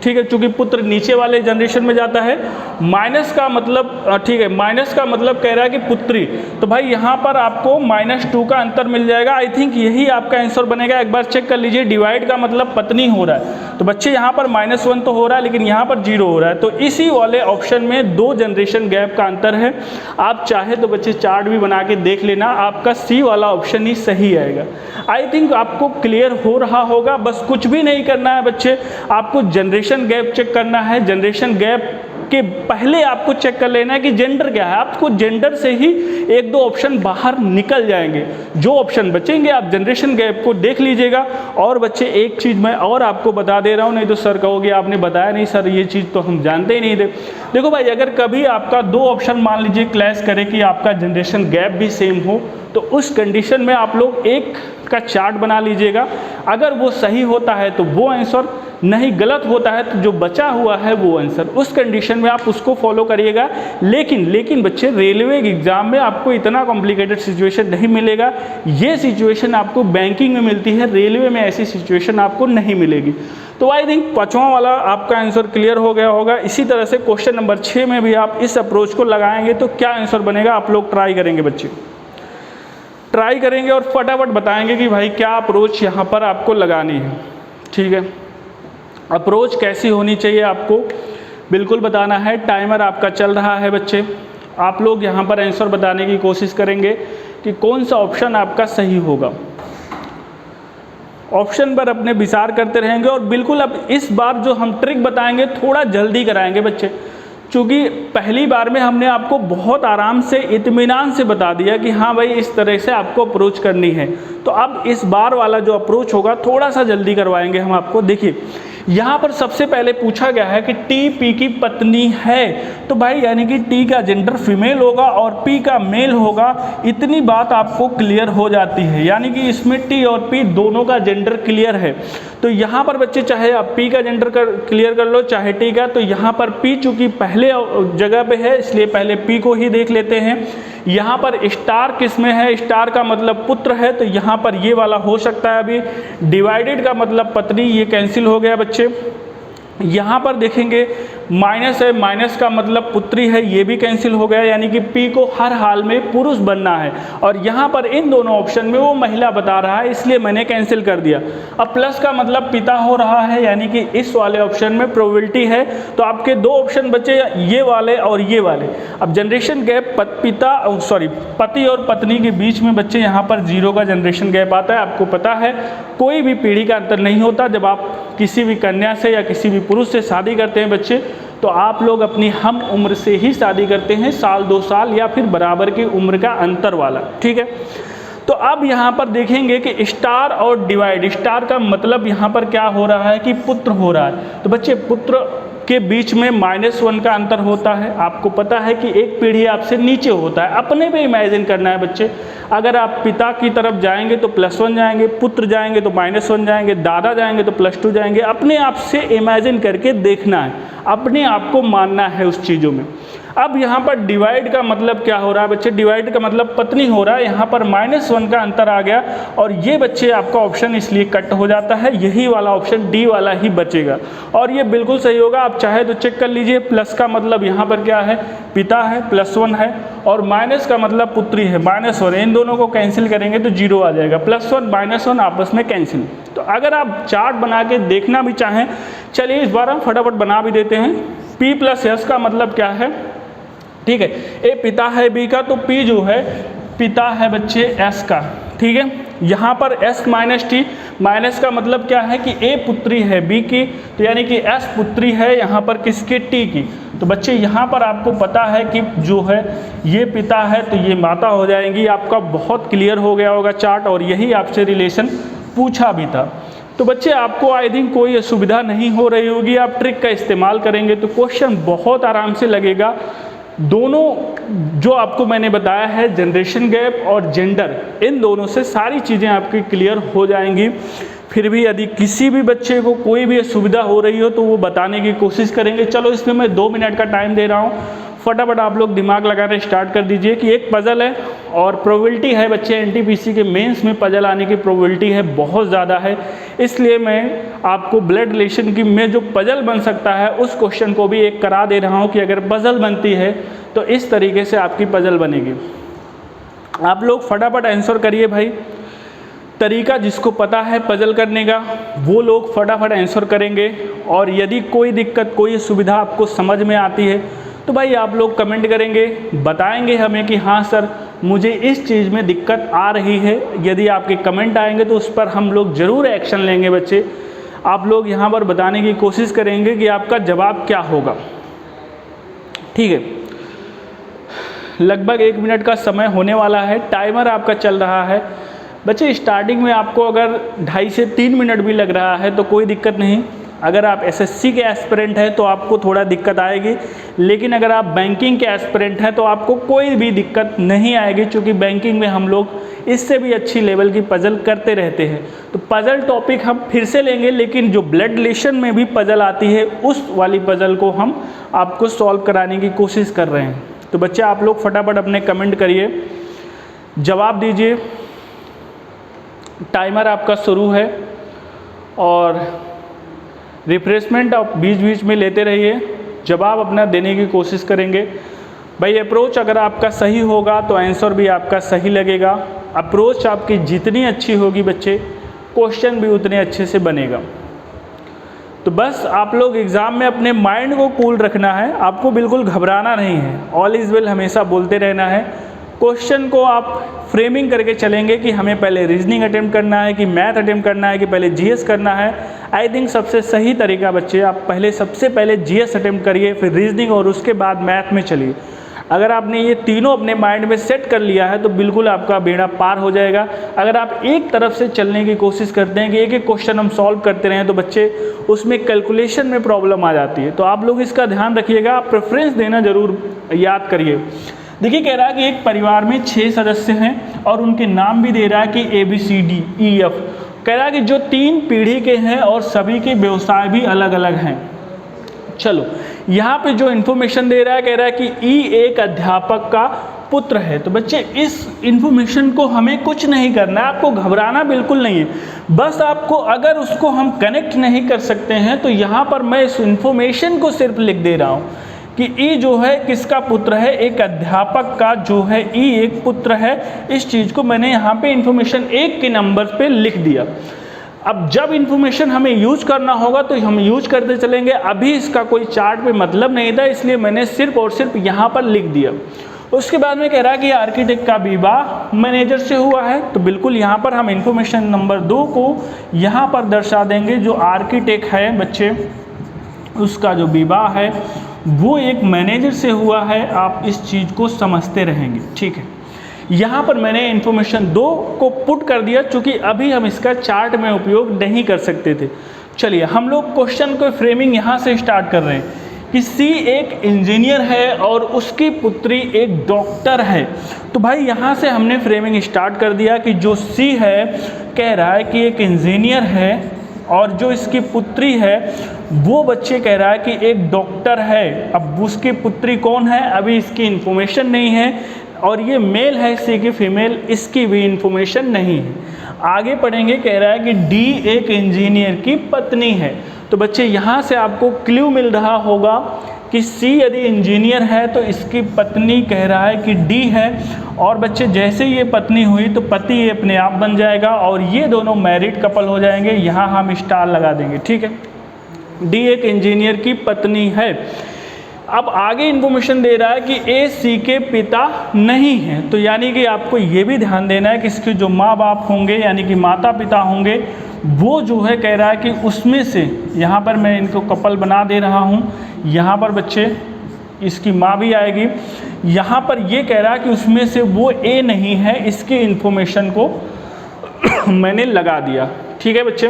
ठीक है, चूंकि पुत्र नीचे वाले जनरेशन में जाता है। माइनस का मतलब ठीक है, माइनस का मतलब कह रहा है कि पुत्री, तो भाई यहाँ पर आपको -2 का अंतर मिल जाएगा। आई थिंक यही आपका आंसर बनेगा, एक बार चेक कर लीजिए। डिवाइड का मतलब पत्नी हो रहा है, तो बच्चे यहाँ पर -1 तो हो रहा है, लेकिन यहाँ पर 0 हो रहा है, तो इसी वाले ऑप्शन में 2 जनरेशन गैप का अंतर है। आप चाहे तो बच्चे चार्ट भी बना के देख लेना, आपका सी वाला ऑप्शन ही सही आएगा। आई थिंक आपको क्लियर हो रहा होगा, बस कुछ भी नहीं करना है बच्चे, आपको जनरेशन गैप चेक करना है। जनरेशन गैप के पहले आपको चेक कर लेना है कि जेंडर क्या है, आपको जेंडर से ही 1-2 ऑप्शन बाहर निकल जाएंगे, जो ऑप्शन बचेंगे आप जनरेशन गैप को देख लीजिएगा। और बच्चे एक चीज़ मैं और आपको बता दे रहा हूँ, नहीं तो सर कहोगे आपने बताया नहीं सर, ये चीज़ तो हम जानते ही नहीं थे। देखो भाई, अगर कभी आपका 2 ऑप्शन मान लीजिए क्लैश करे कि आपका जनरेशन गैप भी सेम हो, तो उस कंडीशन में आप लोग एक का चार्ट बना लीजिएगा। अगर वो सही होता है तो वो आंसर, नहीं गलत होता है तो जो बचा हुआ है वो आंसर, उस कंडीशन में आप उसको फॉलो करिएगा। लेकिन बच्चे रेलवे एग्जाम में आपको इतना कॉम्प्लिकेटेड सिचुएशन नहीं मिलेगा, ये सिचुएशन आपको बैंकिंग में मिलती है, रेलवे में ऐसी सिचुएशन आपको नहीं मिलेगी। तो आई थिंक 5वां वाला आपका आंसर क्लियर हो गया होगा। इसी तरह से क्वेश्चन नंबर 6 में भी आप इस अप्रोच को लगाएंगे तो क्या आंसर बनेगा, आप लोग ट्राई करेंगे बच्चे, ट्राई करेंगे और फटाफट बताएंगे कि भाई क्या अप्रोच यहाँ पर आपको लगानी है, ठीक है। अप्रोच कैसी होनी चाहिए आपको बिल्कुल बताना है। टाइमर आपका चल रहा है बच्चे, आप लोग यहाँ पर आंसर बताने की कोशिश करेंगे कि कौन सा ऑप्शन आपका सही होगा। ऑप्शन पर अपने विचार करते रहेंगे और बिल्कुल अब इस बार जो हम ट्रिक बताएंगे थोड़ा जल्दी कराएंगे बच्चे, चूँकि पहली बार में हमने आपको बहुत आराम से इत्मीनान से बता दिया कि हाँ भाई इस तरह से आपको अप्रोच करनी है, तो अब इस बार वाला जो अप्रोच होगा थोड़ा सा जल्दी करवाएंगे हम आपको। देखिए यहाँ पर सबसे पहले पूछा गया है कि टी पी की पत्नी है, तो भाई यानी कि टी का जेंडर फीमेल होगा और पी का मेल होगा, इतनी बात आपको क्लियर हो जाती है, यानी कि इसमें टी और पी दोनों का जेंडर क्लियर है। तो यहाँ पर बच्चे चाहे आप पी का जेंडर क्लियर कर लो चाहे टी का, तो यहाँ पर पी चूँकि पहले जगह पे है इसलिए पहले पी को ही देख लेते हैं। यहाँ पर स्टार किस में है, स्टार का मतलब पुत्र है, तो यहाँ पर ये वाला हो सकता है। अभी डिवाइडेड का मतलब पत्नी, ये कैंसिल हो गया बच्चे। यहाँ पर देखेंगे माइनस है, माइनस का मतलब पुत्री है, ये भी कैंसिल हो गया, यानी कि पी को हर हाल में पुरुष बनना है, और यहाँ पर इन दोनों ऑप्शन में वो महिला बता रहा है इसलिए मैंने कैंसिल कर दिया। अब प्लस का मतलब पिता हो रहा है, यानी कि इस वाले ऑप्शन में प्रोबेबिलिटी है, तो आपके 2 ऑप्शन बचे, ये वाले और ये वाले। अब जनरेशन गैप पति और पत्नी के बीच में बच्चे यहाँ पर 0 का जनरेशन गैप आता है। आपको पता है कोई भी पीढ़ी का अंतर नहीं होता, जब आप किसी भी कन्या से या किसी भी पुरुष से शादी करते हैं बच्चे, तो आप लोग अपनी हम उम्र से ही शादी करते हैं, 1-2 साल या फिर बराबर की उम्र का अंतर वाला, ठीक है। तो अब यहाँ पर देखेंगे कि स्टार और डिवाइड, स्टार का मतलब यहाँ पर क्या हो रहा है कि पुत्र हो रहा है, तो बच्चे पुत्र के बीच में -1 का अंतर होता है। आपको पता है कि एक पीढ़ी आपसे नीचे होता है, अपने पे इमेजिन करना है बच्चे। अगर आप पिता की तरफ जाएंगे तो +1 जाएंगे, पुत्र जाएंगे तो -1 जाएंगे, दादा जाएंगे तो +2 जाएंगे। अपने आप से इमेजिन करके देखना है, अपने आप को मानना है उस चीज़ों में। अब यहाँ पर डिवाइड का मतलब क्या हो रहा है बच्चे, डिवाइड का मतलब पत्नी हो रहा है, यहाँ पर -1 का अंतर आ गया, और ये बच्चे आपका ऑप्शन इसलिए कट हो जाता है, यही वाला ऑप्शन डी वाला ही बचेगा, और ये बिल्कुल सही होगा। आप चाहे तो चेक कर लीजिए, प्लस का मतलब यहाँ पर क्या है, पिता है, +1 है, और माइनस का मतलब पुत्री है, -1, इन दोनों को कैंसिल करेंगे तो 0 आ जाएगा, +1 -1 आपस में कैंसिल। तो अगर आप चार्ट बना के देखना भी चाहें, चलिए इस बार हम फटाफट बना भी देते हैं। P + S का मतलब क्या है, ठीक है, ए पिता है बी का, तो P जो है पिता है बच्चे S का, ठीक है। यहाँ पर S - T, माइनस का मतलब क्या है कि A पुत्री है B की, तो यानी कि S पुत्री है यहाँ पर किसकी, T की, तो बच्चे यहाँ पर आपको पता है कि जो है ये पिता है तो ये माता हो जाएंगी। आपका बहुत क्लियर हो गया होगा चार्ट, और यही आपसे रिलेशन पूछा भी था। तो बच्चे आपको आई थिंक कोई असुविधा नहीं हो रही होगी, आप ट्रिक का इस्तेमाल करेंगे तो क्वेश्चन बहुत आराम से लगेगा। दोनों जो आपको मैंने बताया है, जनरेशन गैप और जेंडर, इन दोनों से सारी चीज़ें आपकी क्लियर हो जाएंगी। फिर भी यदि किसी भी बच्चे को कोई भी असुविधा हो रही हो तो वो बताने की कोशिश करेंगे। चलो इसमें मैं 2 मिनट का टाइम दे रहा हूँ, फटाफट आप लोग दिमाग लगाना स्टार्ट कर दीजिए कि एक पज़ल है और प्रोबेबिलिटी है बच्चे एनटीपीसी के मेंस में पज़ल आने की प्रोबेबिलिटी है बहुत ज़्यादा है। इसलिए मैं आपको ब्लड रिलेशन की में जो पज़ल बन सकता है उस क्वेश्चन को भी एक करा दे रहा हूँ कि अगर पज़ल बनती है तो इस तरीके से आपकी पज़ल बनेगी। आप लोग फटाफट आंसर करिए भाई। तरीका जिसको पता है पज़ल करने का वो लोग फटाफट आंसर करेंगे, और यदि कोई दिक्कत कोई सुविधा आपको समझ में आती है तो भाई आप लोग कमेंट करेंगे, बताएंगे हमें कि हाँ सर मुझे इस चीज़ में दिक्कत आ रही है। यदि आपके कमेंट आएंगे तो उस पर हम लोग ज़रूर एक्शन लेंगे। बच्चे आप लोग यहाँ पर बताने की कोशिश करेंगे कि आपका जवाब क्या होगा, ठीक है। लगभग 1 मिनट का समय होने वाला है, टाइमर आपका चल रहा है। बच्चे स्टार्टिंग में आपको अगर 2.5 से 3 मिनट भी लग रहा है तो कोई दिक्कत नहीं। अगर आप एसएससी के एस्पिरेंट हैं तो आपको थोड़ा दिक्कत आएगी, लेकिन अगर आप बैंकिंग के एस्पिरेंट हैं तो आपको कोई भी दिक्कत नहीं आएगी, क्योंकि बैंकिंग में हम लोग इससे भी अच्छी लेवल की पज़ल करते रहते हैं। तो पज़ल टॉपिक हम फिर से लेंगे, लेकिन जो ब्लड रिलेशन में भी पज़ल आती है उस वाली पज़ल को हम आपको सॉल्व कराने की कोशिश कर रहे हैं। तो बच्चे आप लोग फटाफट अपने कमेंट करिए, जवाब दीजिए। टाइमर आपका शुरू है और रिफ्रेशमेंट आप बीच बीच में लेते रहिए, जवाब अपना देने की कोशिश करेंगे। भाई अप्रोच अगर आपका सही होगा तो आंसर भी आपका सही लगेगा। अप्रोच आपकी जितनी अच्छी होगी बच्चे, क्वेश्चन भी उतने अच्छे से बनेगा। तो बस आप लोग एग्ज़ाम में अपने माइंड को कूल रखना है, आपको बिल्कुल घबराना नहीं है। ऑल इज़ वेल हमेशा बोलते रहना है। क्वेश्चन को आप फ्रेमिंग करके चलेंगे कि हमें पहले रीजनिंग अटेम्प्ट करना है कि मैथ अटेम्प्ट करना है कि पहले जीएस करना है। आई थिंक सबसे सही तरीका बच्चे आप सबसे पहले जीएस अटेम्प्ट करिए, फिर रीजनिंग और उसके बाद मैथ में चलिए। अगर आपने ये तीनों अपने माइंड में सेट कर लिया है तो बिल्कुल आपका बेड़ा पार हो जाएगा। अगर आप एक तरफ से चलने की कोशिश करते हैं कि एक एक क्वेश्चन हम सॉल्व करते रहें तो बच्चे उसमें कैलकुलेशन में प्रॉब्लम आ जाती है। तो आप लोग इसका ध्यान रखिएगा, आप प्रेफरेंस देना ज़रूर याद करिए। देखिए कह रहा है कि एक परिवार में 6 सदस्य हैं और उनके नाम भी दे रहा है कि ABCDEF। कह रहा है कि जो 3 पीढ़ी के हैं और सभी के व्यवसाय भी अलग अलग हैं। चलो यहाँ पे जो इन्फॉर्मेशन दे रहा है, कह रहा है कि E एक अध्यापक का पुत्र है। तो बच्चे इस इन्फॉर्मेशन को हमें कुछ नहीं करना है, आपको घबराना बिल्कुल नहीं है। बस आपको अगर उसको हम कनेक्ट नहीं कर सकते हैं तो यहाँ पर मैं इस इन्फॉर्मेशन को सिर्फ लिख दे रहा हूँ कि ई जो है किसका पुत्र है, एक अध्यापक का जो है ई एक पुत्र है। इस चीज़ को मैंने यहाँ पे इन्फॉर्मेशन 1 के नंबर पे लिख दिया। अब जब इन्फॉर्मेशन हमें यूज करना होगा तो हम यूज करते चलेंगे। अभी इसका कोई चार्ट पे मतलब नहीं था, इसलिए मैंने सिर्फ और सिर्फ यहाँ पर लिख दिया। उसके बाद में कह रहा है कि आर्किटेक्ट का विवाह मैनेजर से हुआ है। तो बिल्कुल यहाँ पर हम इन्फॉर्मेशन नंबर 2 को यहाँ पर दर्शा देंगे। जो आर्किटेक्ट है बच्चे, उसका जो विवाह है वो एक मैनेजर से हुआ है। आप इस चीज़ को समझते रहेंगे, ठीक है। यहाँ पर मैंने इन्फॉर्मेशन 2 को पुट कर दिया, चूँकि अभी हम इसका चार्ट में उपयोग नहीं कर सकते थे। चलिए हम लोग क्वेश्चन को फ्रेमिंग यहाँ से स्टार्ट कर रहे हैं कि सी एक इंजीनियर है और उसकी पुत्री एक डॉक्टर है। तो भाई यहाँ से हमने फ्रेमिंग स्टार्ट कर दिया कि जो सी है कह रहा है कि एक इंजीनियर है और जो इसकी पुत्री है वो बच्चे कह रहा है कि एक डॉक्टर है। अब उसकी पुत्री कौन है अभी इसकी इन्फॉर्मेशन नहीं है, और ये मेल है सी की फीमेल, इसकी भी इन्फॉर्मेशन नहीं है। आगे पढ़ेंगे, कह रहा है कि डी एक इंजीनियर की पत्नी है। तो बच्चे यहाँ से आपको क्लू मिल रहा होगा कि सी यदि इंजीनियर है तो इसकी पत्नी कह रहा है कि डी है। और बच्चे जैसे ये पत्नी हुई तो पति ये अपने आप बन जाएगा और ये दोनों मैरिड कपल हो जाएंगे। यहाँ हम स्टार लगा देंगे, ठीक है। डी एक इंजीनियर की पत्नी है। अब आगे इन्फॉर्मेशन दे रहा है कि ए सी के पिता नहीं हैं। तो यानी कि आपको ये भी ध्यान देना है कि इसके जो माँ बाप होंगे यानी कि माता पिता होंगे वो जो है कह रहा है कि उसमें से, यहाँ पर मैं इनको कपल बना दे रहा हूँ। यहाँ पर बच्चे इसकी माँ भी आएगी। यहाँ पर ये कह रहा है कि उसमें से वो ए नहीं है, इसकी इन्फॉर्मेशन को मैंने लगा दिया। ठीक है बच्चे,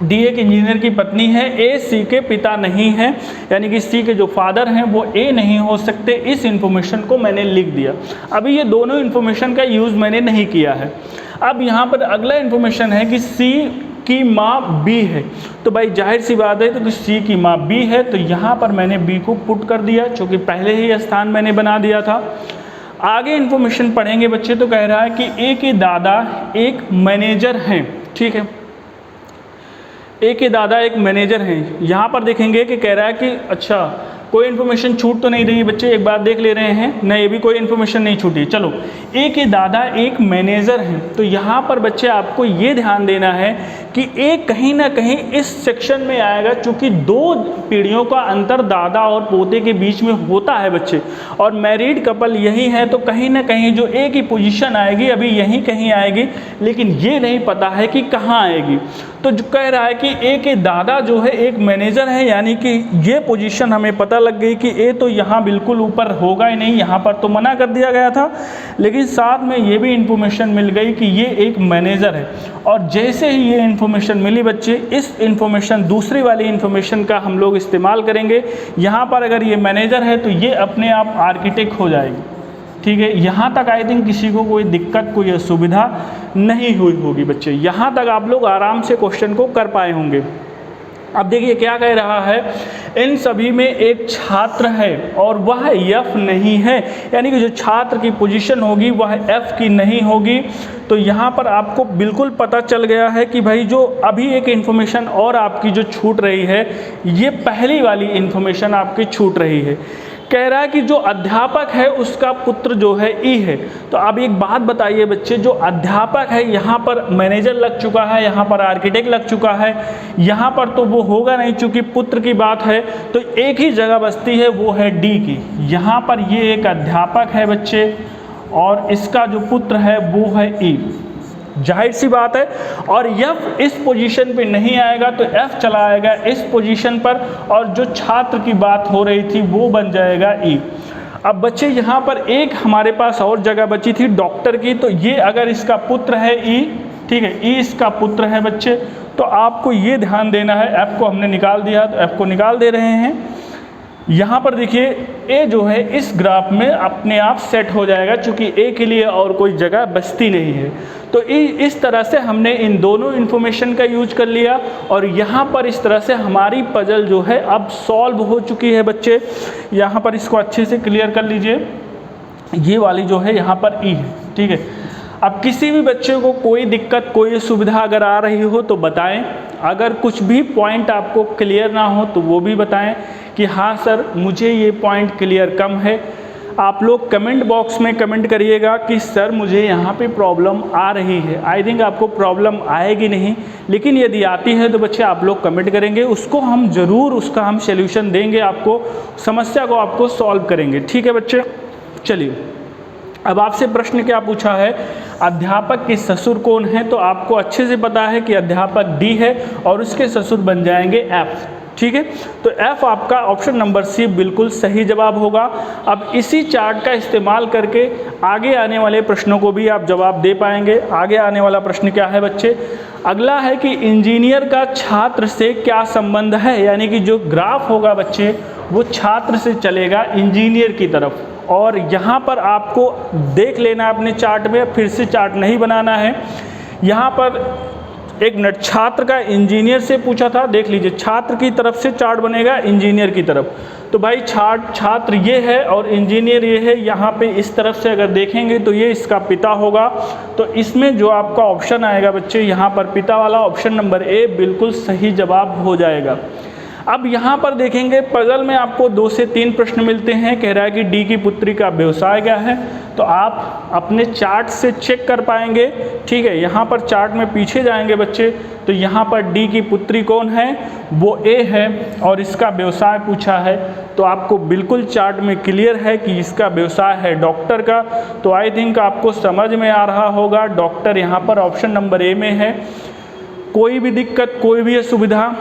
डी एक इंजीनियर की पत्नी है, ए सी के पिता नहीं है, यानी कि सी के जो फादर हैं वो ए नहीं हो सकते, इस इन्फॉर्मेशन को मैंने लिख दिया। अभी ये दोनों इन्फॉर्मेशन का यूज़ मैंने नहीं किया है। अब यहाँ पर अगला इन्फॉर्मेशन है कि सी की माँ बी है, तो भाई जाहिर सी बात है तो सी की माँ बी है, तो यहाँ पर मैंने बी को पुट कर दिया, चूँकि पहले ही स्थान मैंने बना दिया था। आगे इन्फॉर्मेशन पढ़ेंगे बच्चे, तो कह रहा है कि ए के दादा एक मैनेजर हैं। ठीक है, ए के दादा एक मैनेजर हैं। यहाँ पर देखेंगे कि कह रहा है कि अच्छा कोई इन्फॉर्मेशन छूट तो नहीं रही बच्चे, एक बार देख ले रहे हैं, नहीं ये भी कोई इन्फॉर्मेशन नहीं छूटी। चलो, ए के दादा एक मैनेजर हैं, तो यहाँ पर बच्चे आपको ये ध्यान देना है कि ए कहीं ना कहीं इस सेक्शन में आएगा, चूँकि 2 पीढ़ियों का अंतर दादा और पोते के बीच में होता है बच्चे, और मैरिड कपल यही है, तो कहीं ना कहीं जो ए की पोजीशन आएगी अभी यहीं कहीं आएगी, लेकिन ये नहीं पता है कि कहाँ आएगी। तो जो कह रहा है कि ए के दादा जो है एक मैनेजर है, यानी कि ये पोजीशन हमें पता लग गई कि ए तो यहाँ बिल्कुल ऊपर होगा ही नहीं, यहाँ पर तो मना कर दिया गया था, लेकिन साथ में ये भी इन्फॉर्मेशन मिल गई कि ये एक मैनेजर है। और जैसे ही ये इन्फॉर्मेशन मिली बच्चे, इस इन्फॉर्मेशन दूसरी वाली इन्फॉर्मेशन का हम लोग इस्तेमाल करेंगे। यहाँ पर अगर ये मैनेजर है तो ये अपने आप आर्किटेक्ट हो जाएगी। ठीक है, यहाँ तक आई थिंक किसी को कोई दिक्कत, कोई असुविधा नहीं हुई होगी बच्चे, यहाँ तक आप लोग आराम से क्वेश्चन को कर पाए होंगे। अब देखिए क्या कह रहा है, इन सभी में एक छात्र है और वह एफ नहीं है, यानी कि जो छात्र की पोजीशन होगी वह एफ की नहीं होगी। तो यहाँ पर आपको बिल्कुल पता चल गया है कि भाई जो अभी एक इन्फॉर्मेशन और आपकी जो छूट रही है, ये पहली वाली इन्फॉर्मेशन आपकी छूट रही है। कह रहा है कि जो अध्यापक है उसका पुत्र जो है ई है। तो अब एक बात बताइए बच्चे, जो अध्यापक है यहाँ पर मैनेजर लग चुका है, यहाँ पर आर्किटेक्ट लग चुका है, यहाँ पर तो वो होगा नहीं, चूँकि पुत्र की बात है तो एक ही जगह बसती है, वो है डी की। यहाँ पर ये एक अध्यापक है बच्चे और इसका जो पुत्र है वो है ई, जाहिर सी बात है। और एफ इस पोजीशन पे नहीं आएगा तो एफ चला आएगा इस पोजीशन पर, और जो छात्र की बात हो रही थी वो बन जाएगा ई। अब बच्चे यहाँ पर एक हमारे पास और जगह बची थी डॉक्टर की, तो ये अगर इसका पुत्र है ई, ठीक है, ई इसका पुत्र है बच्चे, तो आपको ये ध्यान देना है, एफ को हमने निकाल दिया तो एफ को निकाल दे रहे हैं। यहाँ पर देखिए ए जो है इस ग्राफ में अपने आप सेट हो जाएगा, चूँकि ए के लिए और कोई जगह बचती नहीं है। तो इस तरह से हमने इन दोनों इन्फॉर्मेशन का यूज कर लिया, और यहाँ पर इस तरह से हमारी पजल जो है अब सॉल्व हो चुकी है बच्चे। यहाँ पर इसको अच्छे से क्लियर कर लीजिए, ये वाली जो है यहाँ पर ई है। ठीक है, अब किसी भी बच्चे को कोई दिक्कत, कोई सुविधा अगर आ रही हो तो बताएं, अगर कुछ भी पॉइंट आपको क्लियर ना हो तो वो भी बताएं कि हाँ सर मुझे ये पॉइंट क्लियर कम है। आप लोग कमेंट बॉक्स में कमेंट करिएगा कि सर मुझे यहाँ पे प्रॉब्लम आ रही है। आई थिंक आपको प्रॉब्लम आएगी नहीं, लेकिन यदि आती है तो बच्चे आप लोग कमेंट करेंगे, उसको हम ज़रूर उसका हम सल्यूशन देंगे, आपको समस्या को आपको सॉल्व करेंगे। ठीक है बच्चे, चलिए अब आपसे प्रश्न क्या पूछा है, अध्यापक के ससुर कौन है? तो आपको अच्छे से पता है कि अध्यापक डी है और उसके ससुर बन जाएंगे एफ। ठीक है, तो एफ आपका ऑप्शन नंबर सी बिल्कुल सही जवाब होगा। अब इसी चार्ट का इस्तेमाल करके आगे आने वाले प्रश्नों को भी आप जवाब दे पाएंगे। आगे आने वाला प्रश्न क्या है बच्चे, अगला है कि इंजीनियर का छात्र से क्या संबंध है, यानी कि जो ग्राफ होगा बच्चे वो छात्र से चलेगा इंजीनियर की तरफ। और यहाँ पर आपको देख लेना है अपने चार्ट में, फिर से चार्ट नहीं बनाना है। यहाँ पर एक मिनट, छात्र का इंजीनियर से पूछा था, देख लीजिए छात्र की तरफ से चार्ट बनेगा इंजीनियर की तरफ। तो भाई छात्र ये है और इंजीनियर ये है। यहाँ पे इस तरफ से अगर देखेंगे तो ये इसका पिता होगा। तो इसमें जो आपका ऑप्शन आएगा बच्चे, यहाँ पर पिता वाला ऑप्शन नंबर ए बिल्कुल सही जवाब हो जाएगा। अब यहाँ पर देखेंगे पजल में आपको 2 से 3 प्रश्न मिलते हैं। कह रहा है कि डी की पुत्री का व्यवसाय क्या है, तो आप अपने चार्ट से चेक कर पाएंगे। ठीक है, यहाँ पर चार्ट में पीछे जाएंगे बच्चे, तो यहाँ पर डी की पुत्री कौन है, वो ए है और इसका व्यवसाय पूछा है। तो आपको बिल्कुल चार्ट में क्लियर है कि इसका व्यवसाय है डॉक्टर का। तो आई थिंक आपको समझ में आ रहा होगा, डॉक्टर यहाँ पर ऑप्शन नंबर ए में है। कोई भी दिक्कत, कोई भी असुविधा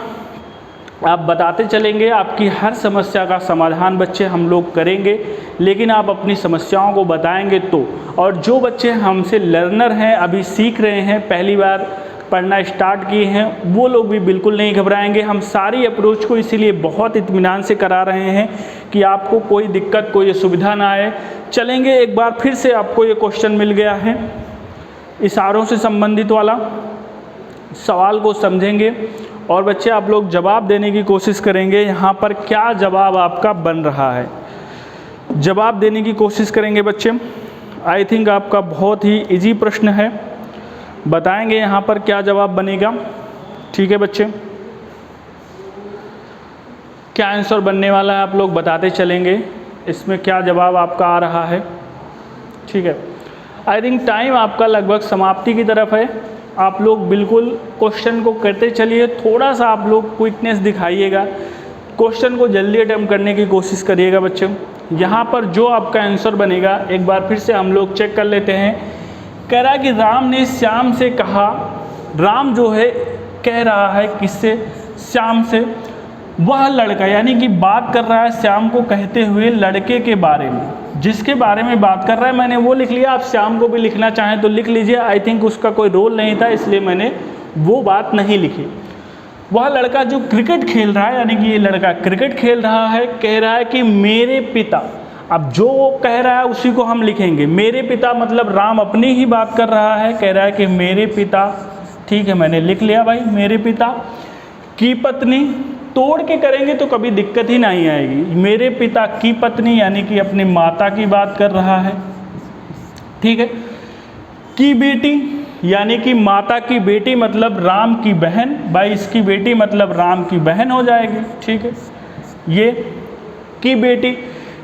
आप बताते चलेंगे, आपकी हर समस्या का समाधान बच्चे हम लोग करेंगे, लेकिन आप अपनी समस्याओं को बताएंगे तो। और जो बच्चे हमसे लर्नर हैं, अभी सीख रहे हैं, पहली बार पढ़ना स्टार्ट किए हैं, वो लोग भी बिल्कुल नहीं घबराएंगे। हम सारी अप्रोच को इसीलिए बहुत इत्मीनान से करा रहे हैं कि आपको कोई दिक्कत, कोई असुविधा ना आए। चलेंगे, एक बार फिर से आपको ये क्वेश्चन मिल गया है, इशारों से संबंधित वाला सवाल को समझेंगे और बच्चे आप लोग जवाब देने की कोशिश करेंगे। यहाँ पर क्या जवाब आपका बन रहा है, जवाब देने की कोशिश करेंगे बच्चे। आई थिंक आपका बहुत ही इजी प्रश्न है, बताएंगे यहाँ पर क्या जवाब बनेगा। ठीक है बच्चे, क्या आंसर बनने वाला है आप लोग बताते चलेंगे, इसमें क्या जवाब आपका आ रहा है। ठीक है, आई थिंक टाइम आपका लगभग समाप्ति की तरफ है। आप लोग बिल्कुल क्वेश्चन को करते चलिए, थोड़ा सा आप लोग क्विकनेस दिखाइएगा, क्वेश्चन को जल्दी अटेम्प्ट करने की कोशिश करिएगा बच्चों। यहाँ पर जो आपका आंसर बनेगा एक बार फिर से हम लोग चेक कर लेते हैं। कह रहा है कि राम ने श्याम से कहा, राम जो है कह रहा है किससे, श्याम से। वह लड़का, यानी कि बात कर रहा है श्याम को कहते हुए लड़के के बारे में, जिसके बारे में बात कर रहा है, मैंने वो लिख लिया। आप श्याम को भी लिखना चाहें तो लिख लीजिए, आई थिंक उसका कोई रोल नहीं था इसलिए मैंने वो बात नहीं लिखी। वह लड़का जो क्रिकेट खेल रहा है, यानी कि ये लड़का क्रिकेट खेल रहा है, कह रहा है कि मेरे पिता, अब जो वो कह रहा है उसी को हम लिखेंगे। मेरे पिता मतलब राम अपनी ही बात कर रहा है, कह रहा है कि मेरे पिता, ठीक है मैंने लिख लिया भाई, मेरे पिता की पत्नी, तोड़ के करेंगे तो कभी दिक्कत ही नहीं आएगी। मेरे पिता की पत्नी यानी कि अपनी माता की बात कर रहा है, ठीक है। की बेटी यानी कि माता की बेटी मतलब राम की बहन, भाई इसकी बेटी मतलब राम की बहन हो जाएगी, ठीक है। ये की बेटी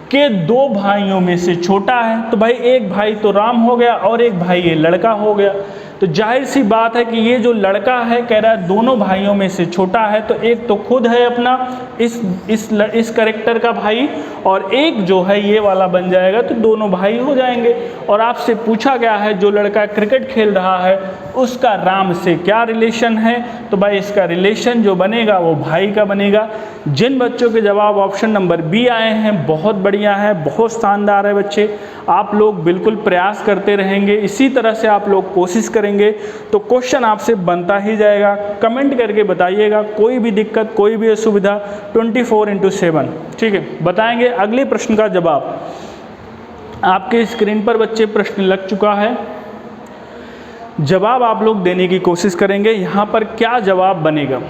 के दो भाइयों में से छोटा है, तो भाई एक भाई तो राम हो गया और एक भाई ये लड़का हो गया। तो जाहिर सी बात है कि ये जो लड़का है कह रहा है दोनों भाइयों में से छोटा है, तो एक तो खुद है अपना इस कैरेक्टर का भाई, और एक जो है ये वाला बन जाएगा, तो दोनों भाई हो जाएंगे। और आपसे पूछा गया है जो लड़का क्रिकेट खेल रहा है उसका राम से क्या रिलेशन है, तो भाई इसका रिलेशन जो बनेगा वो भाई का बनेगा। जिन बच्चों के जवाब ऑप्शन नंबर बी आए हैं बहुत बढ़िया है, बहुत शानदार है बच्चे। आप लोग बिल्कुल प्रयास करते रहेंगे, इसी तरह से आप लोग कोशिश करेंगे तो क्वेश्चन आपसे बनता ही जाएगा। कमेंट करके बताइएगा, कोई भी दिक्कत, कोई भी असुविधा 24/7, ठीक है, बताएंगे। अगले प्रश्न का जवाब आपके स्क्रीन पर बच्चे प्रश्न लग चुका है, जवाब आप लोग देने की कोशिश करेंगे। यहाँ पर क्या जवाब बनेगा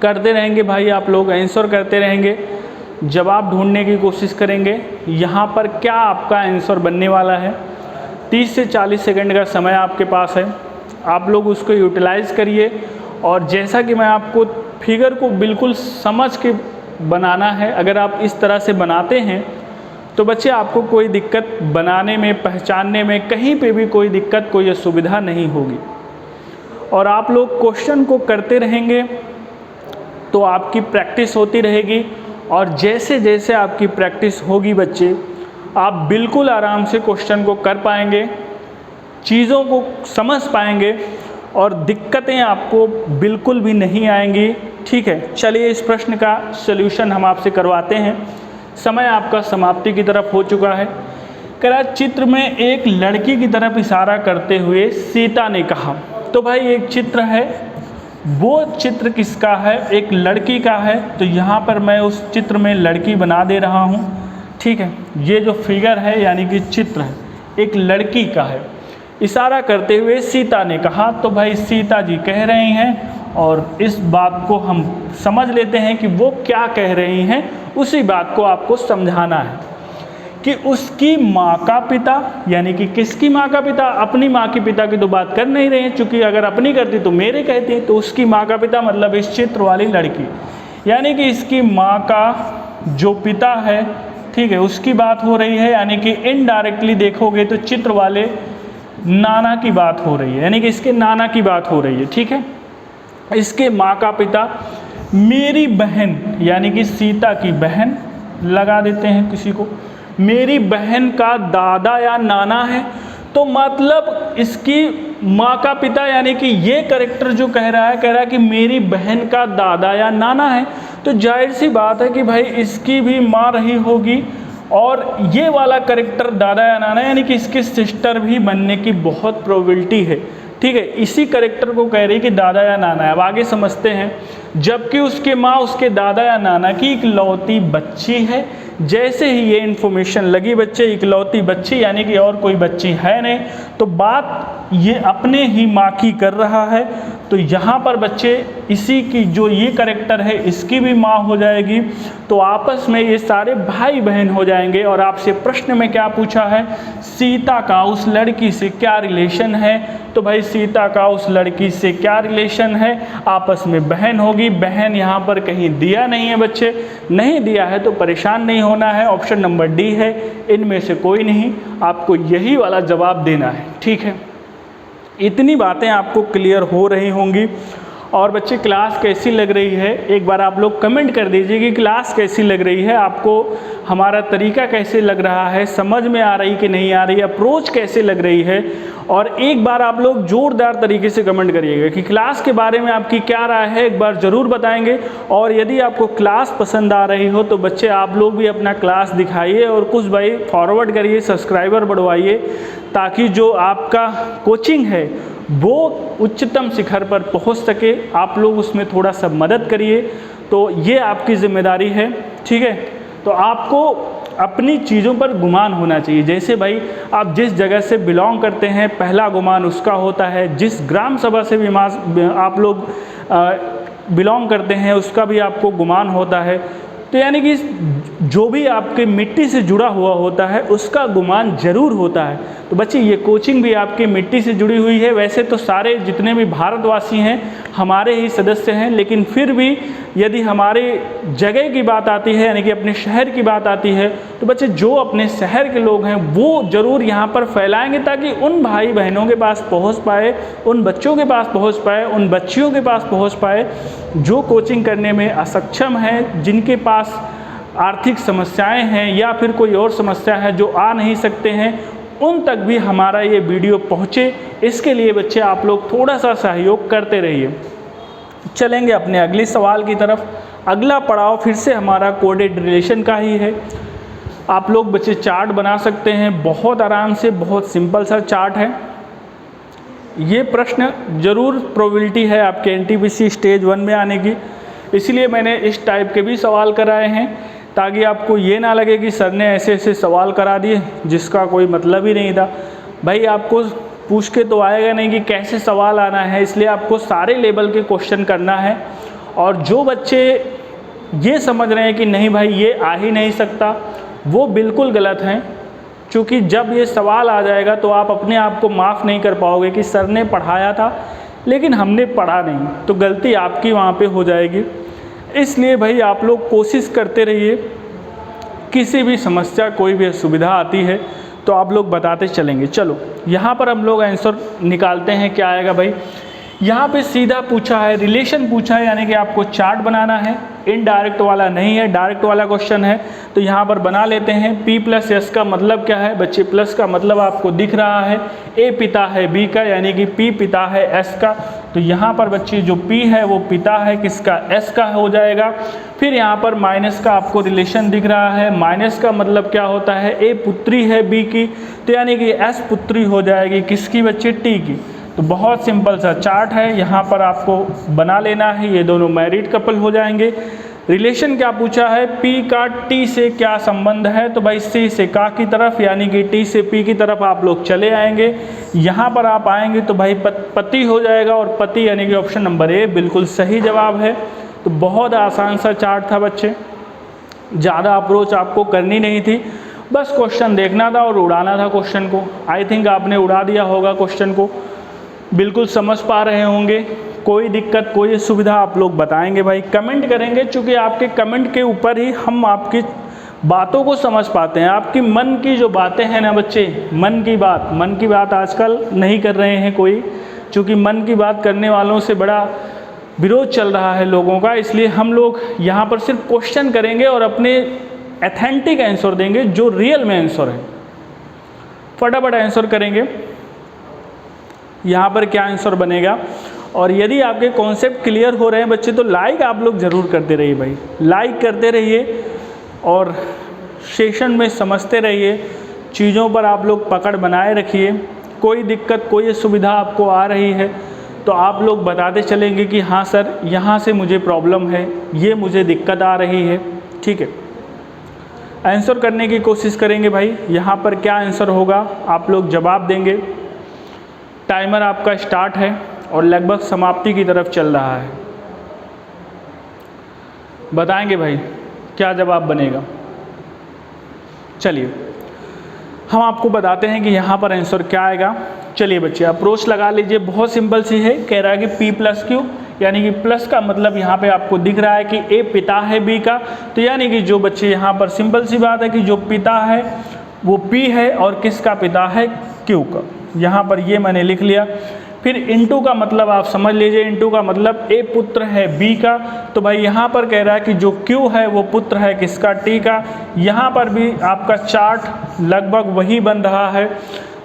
करते रहेंगे भाई, आप लोग आंसर करते रहेंगे, जवाब ढूंढने की कोशिश करेंगे। यहाँ पर क्या आपका आंसर बनने वाला है। 30 से 40 सेकंड का समय आपके पास है, आप लोग उसको यूटिलाइज़ करिए। और जैसा कि मैं आपको फिगर को बिल्कुल समझ के बनाना है, अगर आप इस तरह से बनाते हैं तो बच्चे आपको कोई दिक्कत बनाने में, पहचानने में कहीं पे भी कोई दिक्कत, कोई असुविधा नहीं होगी। और आप लोग क्वेश्चन को करते रहेंगे तो आपकी प्रैक्टिस होती रहेगी, और जैसे जैसे आपकी प्रैक्टिस होगी बच्चे आप बिल्कुल आराम से क्वेश्चन को कर पाएंगे, चीज़ों को समझ पाएंगे और दिक्कतें आपको बिल्कुल भी नहीं आएंगी, ठीक है। चलिए इस प्रश्न का सल्यूशन हम आपसे करवाते हैं। समय आपका समाप्ति की तरफ हो चुका है। कह रहा चित्र में एक लड़की की तरफ इशारा करते हुए सीता ने कहा, तो भाई एक चित्र है, वो चित्र किसका है, एक लड़की का है, तो यहाँ पर मैं उस चित्र में लड़की बना दे रहा हूँ, ठीक है। ये जो फिगर है यानी कि चित्र है एक लड़की का है, इशारा करते हुए सीता ने कहा, तो भाई सीता जी कह रही हैं और इस बात को हम समझ लेते हैं कि वो क्या कह रही हैं, उसी बात को आपको समझाना है कि उसकी माँ का पिता, यानी कि किसकी माँ का पिता, अपनी माँ की पिता की तो बात कर नहीं रहे हैं, चूँकि अगर अपनी करती तो मेरे कहती, तो उसकी माँ का पिता मतलब इस चित्र वाली लड़की, यानी कि इसकी माँ का जो पिता है, ठीक है, उसकी बात हो रही है। यानी कि इनडायरेक्टली देखोगे तो चित्र वाले नाना की बात हो रही है, यानी कि इसके नाना की बात हो रही है, ठीक है। इसके माँ का पिता मेरी बहन, यानी कि सीता की बहन लगा देते हैं किसी को, मेरी बहन का दादा या नाना है, तो मतलब इसकी माँ का पिता यानी कि ये कैरेक्टर जो कह रहा है कि मेरी बहन का दादा या नाना है, तो जाहिर सी बात है कि भाई इसकी भी माँ रही होगी, और ये वाला कैरेक्टर दादा या नाना यानी कि इसकी सिस्टर भी बनने की बहुत प्रोबेबिलिटी है। ठीक है, इसी कैरेक्टर को कह रही कि दादा या नाना है। अब आगे समझते हैं। जबकि उसके माँ उसके दादा या नाना की इकलौती बच्ची है। जैसे ही ये इन्फॉर्मेशन लगी बच्चे इकलौती बच्ची यानी कि और कोई बच्ची है नहीं, तो बात ये अपने ही माँ की कर रहा है, तो यहाँ पर बच्चे इसी की जो ये कैरेक्टर है इसकी भी माँ हो जाएगी, तो आपस में ये सारे भाई बहन हो जाएंगे। और आपसे प्रश्न में क्या पूछा है, सीता का उस लड़की से क्या रिलेशन है, तो भाई सीता का उस लड़की से क्या रिलेशन है, आपस में बहन होगी। बहन यहाँ पर कहीं दिया नहीं है बच्चे, नहीं दिया है तो परेशान नहीं होना है, ऑप्शन नंबर डी है, इनमें से कोई नहीं, आपको यही वाला जवाब देना है। ठीक है, इतनी बातें आपको क्लियर हो रही होंगी। और बच्चे क्लास कैसी लग रही है, एक बार आप लोग कमेंट कर दीजिए कि क्लास कैसी लग रही है, आपको हमारा तरीका कैसे लग रहा है, समझ में आ रही कि नहीं आ रही, अप्रोच कैसे लग रही है। और एक बार आप लोग जोरदार तरीके से कमेंट करिएगा कि क्लास के बारे में आपकी क्या राय है, एक बार ज़रूर बताएंगे। और यदि आपको क्लास पसंद आ रही हो तो बच्चे आप लोग भी अपना क्लास दिखाइए और कुछ भाई फॉरवर्ड करिए, सब्सक्राइबर बढ़वाइए, ताकि जो आपका कोचिंग है वो उच्चतम शिखर पर पहुंच सके। आप लोग उसमें थोड़ा सा मदद करिए, तो ये आपकी जिम्मेदारी है। ठीक है, तो आपको अपनी चीज़ों पर गुमान होना चाहिए। जैसे भाई आप जिस जगह से बिलोंग करते हैं पहला गुमान उसका होता है, जिस ग्राम सभा से भी आप लोग बिलोंग करते हैं उसका भी आपको गुमान होता है। तो यानी कि जो भी आपके मिट्टी से जुड़ा हुआ होता है उसका गुमान ज़रूर होता है। तो बच्चे ये कोचिंग भी आपके मिट्टी से जुड़ी हुई है। वैसे तो सारे जितने भी भारतवासी हैं हमारे ही सदस्य हैं, लेकिन फिर भी यदि हमारे जगह की बात आती है यानी कि अपने शहर की बात आती है, तो बच्चे जो अपने शहर के लोग हैं वो ज़रूर यहाँ पर फैलाएंगे, ताकि उन भाई बहनों के पास पहुँच पाए, उन बच्चों के पास पहुँच पाए, उन बच्चियों के पास पहुँच पाए जो कोचिंग करने में असक्षम हैं, जिनके पास आर्थिक समस्याएं हैं या फिर कोई और समस्या है जो आ नहीं सकते हैं, उन तक भी हमारा ये वीडियो पहुँचे। इसके लिए बच्चे आप लोग थोड़ा सा सहयोग करते रहिए। चलेंगे अपने अगले सवाल की तरफ। अगला पड़ाव फिर से हमारा कोडेड रिलेशन का ही है। आप लोग बच्चे चार्ट बना सकते हैं बहुत आराम से, बहुत सिंपल सा चार्ट है। ये प्रश्न ज़रूर प्रोबेबिलिटी है आपके एनटीपीसी स्टेज 1 में आने की, इसलिए मैंने इस टाइप के भी सवाल कराए हैं, ताकि आपको ये ना लगे कि सर ने ऐसे ऐसे सवाल करा दिए जिसका कोई मतलब ही नहीं था। भाई आपको पूछ के तो आएगा नहीं कि कैसे सवाल आना है, इसलिए आपको सारे लेवल के क्वेश्चन करना है। और जो बच्चे ये समझ रहे हैं कि नहीं भाई ये आ ही नहीं सकता, वो बिल्कुल गलत हैं, क्योंकि जब ये सवाल आ जाएगा तो आप अपने आप को माफ़ नहीं कर पाओगे कि सर ने पढ़ाया था लेकिन हमने पढ़ा नहीं, तो गलती आपकी वहाँ पे हो जाएगी। इसलिए भाई आप लोग कोशिश करते रहिए, किसी भी समस्या कोई भी असुविधा आती है तो आप लोग बताते चलेंगे। चलो यहाँ पर हम लोग आंसर निकालते हैं, क्या आएगा भाई। यहाँ पे सीधा पूछा है, रिलेशन पूछा है, यानी कि आपको चार्ट बनाना है, इनडायरेक्ट वाला नहीं है, डायरेक्ट वाला क्वेश्चन है। तो यहाँ पर बना लेते हैं। P + S का मतलब क्या है बच्चे, प्लस का मतलब आपको दिख रहा है, A पिता है B का, यानी कि P पिता है S का। तो यहाँ पर बच्चे जो P है वो पिता है किसका, S का हो जाएगा। फिर यहाँ पर माइनस का आपको रिलेशन दिख रहा है, माइनस का मतलब क्या होता है, A पुत्री है B की, तो यानी कि S पुत्री हो जाएगी किसकी बच्चे, T की। तो बहुत सिंपल सा चार्ट है, यहाँ पर आपको बना लेना है, ये दोनों मैरिड कपल हो जाएंगे। रिलेशन क्या पूछा है, P का T से क्या संबंध है, तो भाई C से का की तरफ, यानी कि T से P की तरफ आप लोग चले आएंगे। यहाँ पर आप आएंगे तो भाई पति हो जाएगा, और पति यानी कि ऑप्शन नंबर A बिल्कुल सही जवाब है। तो बहुत आसान सा चार्ट था बच्चे, ज़्यादा अप्रोच आपको करनी नहीं थी, बस क्वेश्चन देखना था और उड़ाना था क्वेश्चन को। आई थिंक आपने उड़ा दिया होगा क्वेश्चन को, बिल्कुल समझ पा रहे होंगे। कोई दिक्कत कोई असुविधा आप लोग बताएंगे भाई, कमेंट करेंगे, क्योंकि आपके कमेंट के ऊपर ही हम आपकी बातों को समझ पाते हैं। आपकी मन की जो बातें हैं ना बच्चे, मन की बात आजकल नहीं कर रहे हैं कोई, क्योंकि मन की बात करने वालों से बड़ा विरोध चल रहा है लोगों का। इसलिए हम लोग यहाँ पर सिर्फ क्वेश्चन करेंगे और अपने ऑथेंटिक आंसर देंगे, जो रियल में आंसर है, फटाफट आंसर करेंगे। यहाँ पर क्या आंसर बनेगा। और यदि आपके कॉन्सेप्ट क्लियर हो रहे हैं बच्चे तो लाइक आप लोग ज़रूर करते रहिए भाई, लाइक करते रहिए और सेशन में समझते रहिए, चीज़ों पर आप लोग पकड़ बनाए रखिए। कोई दिक्कत कोई असुविधा आपको आ रही है तो आप लोग बताते चलेंगे कि हाँ सर यहाँ से मुझे प्रॉब्लम है, ये मुझे दिक्कत आ रही है। ठीक है, आंसर करने की कोशिश करेंगे भाई। यहाँ पर क्या आंसर होगा आप लोग जवाब देंगे। टाइमर आपका स्टार्ट है और लगभग समाप्ति की तरफ चल रहा है। बताएंगे भाई क्या जवाब बनेगा। चलिए हम आपको बताते हैं कि यहाँ पर आंसर क्या आएगा। चलिए बच्चे अप्रोच लगा लीजिए, बहुत सिंपल सी है। कह रहा है कि P प्लस Q, यानी कि प्लस का मतलब यहाँ पे आपको दिख रहा है कि A पिता है B का, तो यानी कि जो बच्चे यहाँ पर सिंपल सी बात है कि जो पिता है वो P है और किसका पिता है Q का। यहाँ पर ये मैंने लिख लिया। फिर इनटू का मतलब आप समझ लीजिए, इनटू का मतलब A पुत्र है B का, तो भाई यहाँ पर कह रहा है कि जो Q है वो पुत्र है किसका, T का। यहाँ पर भी आपका चार्ट लगभग वही बन रहा है,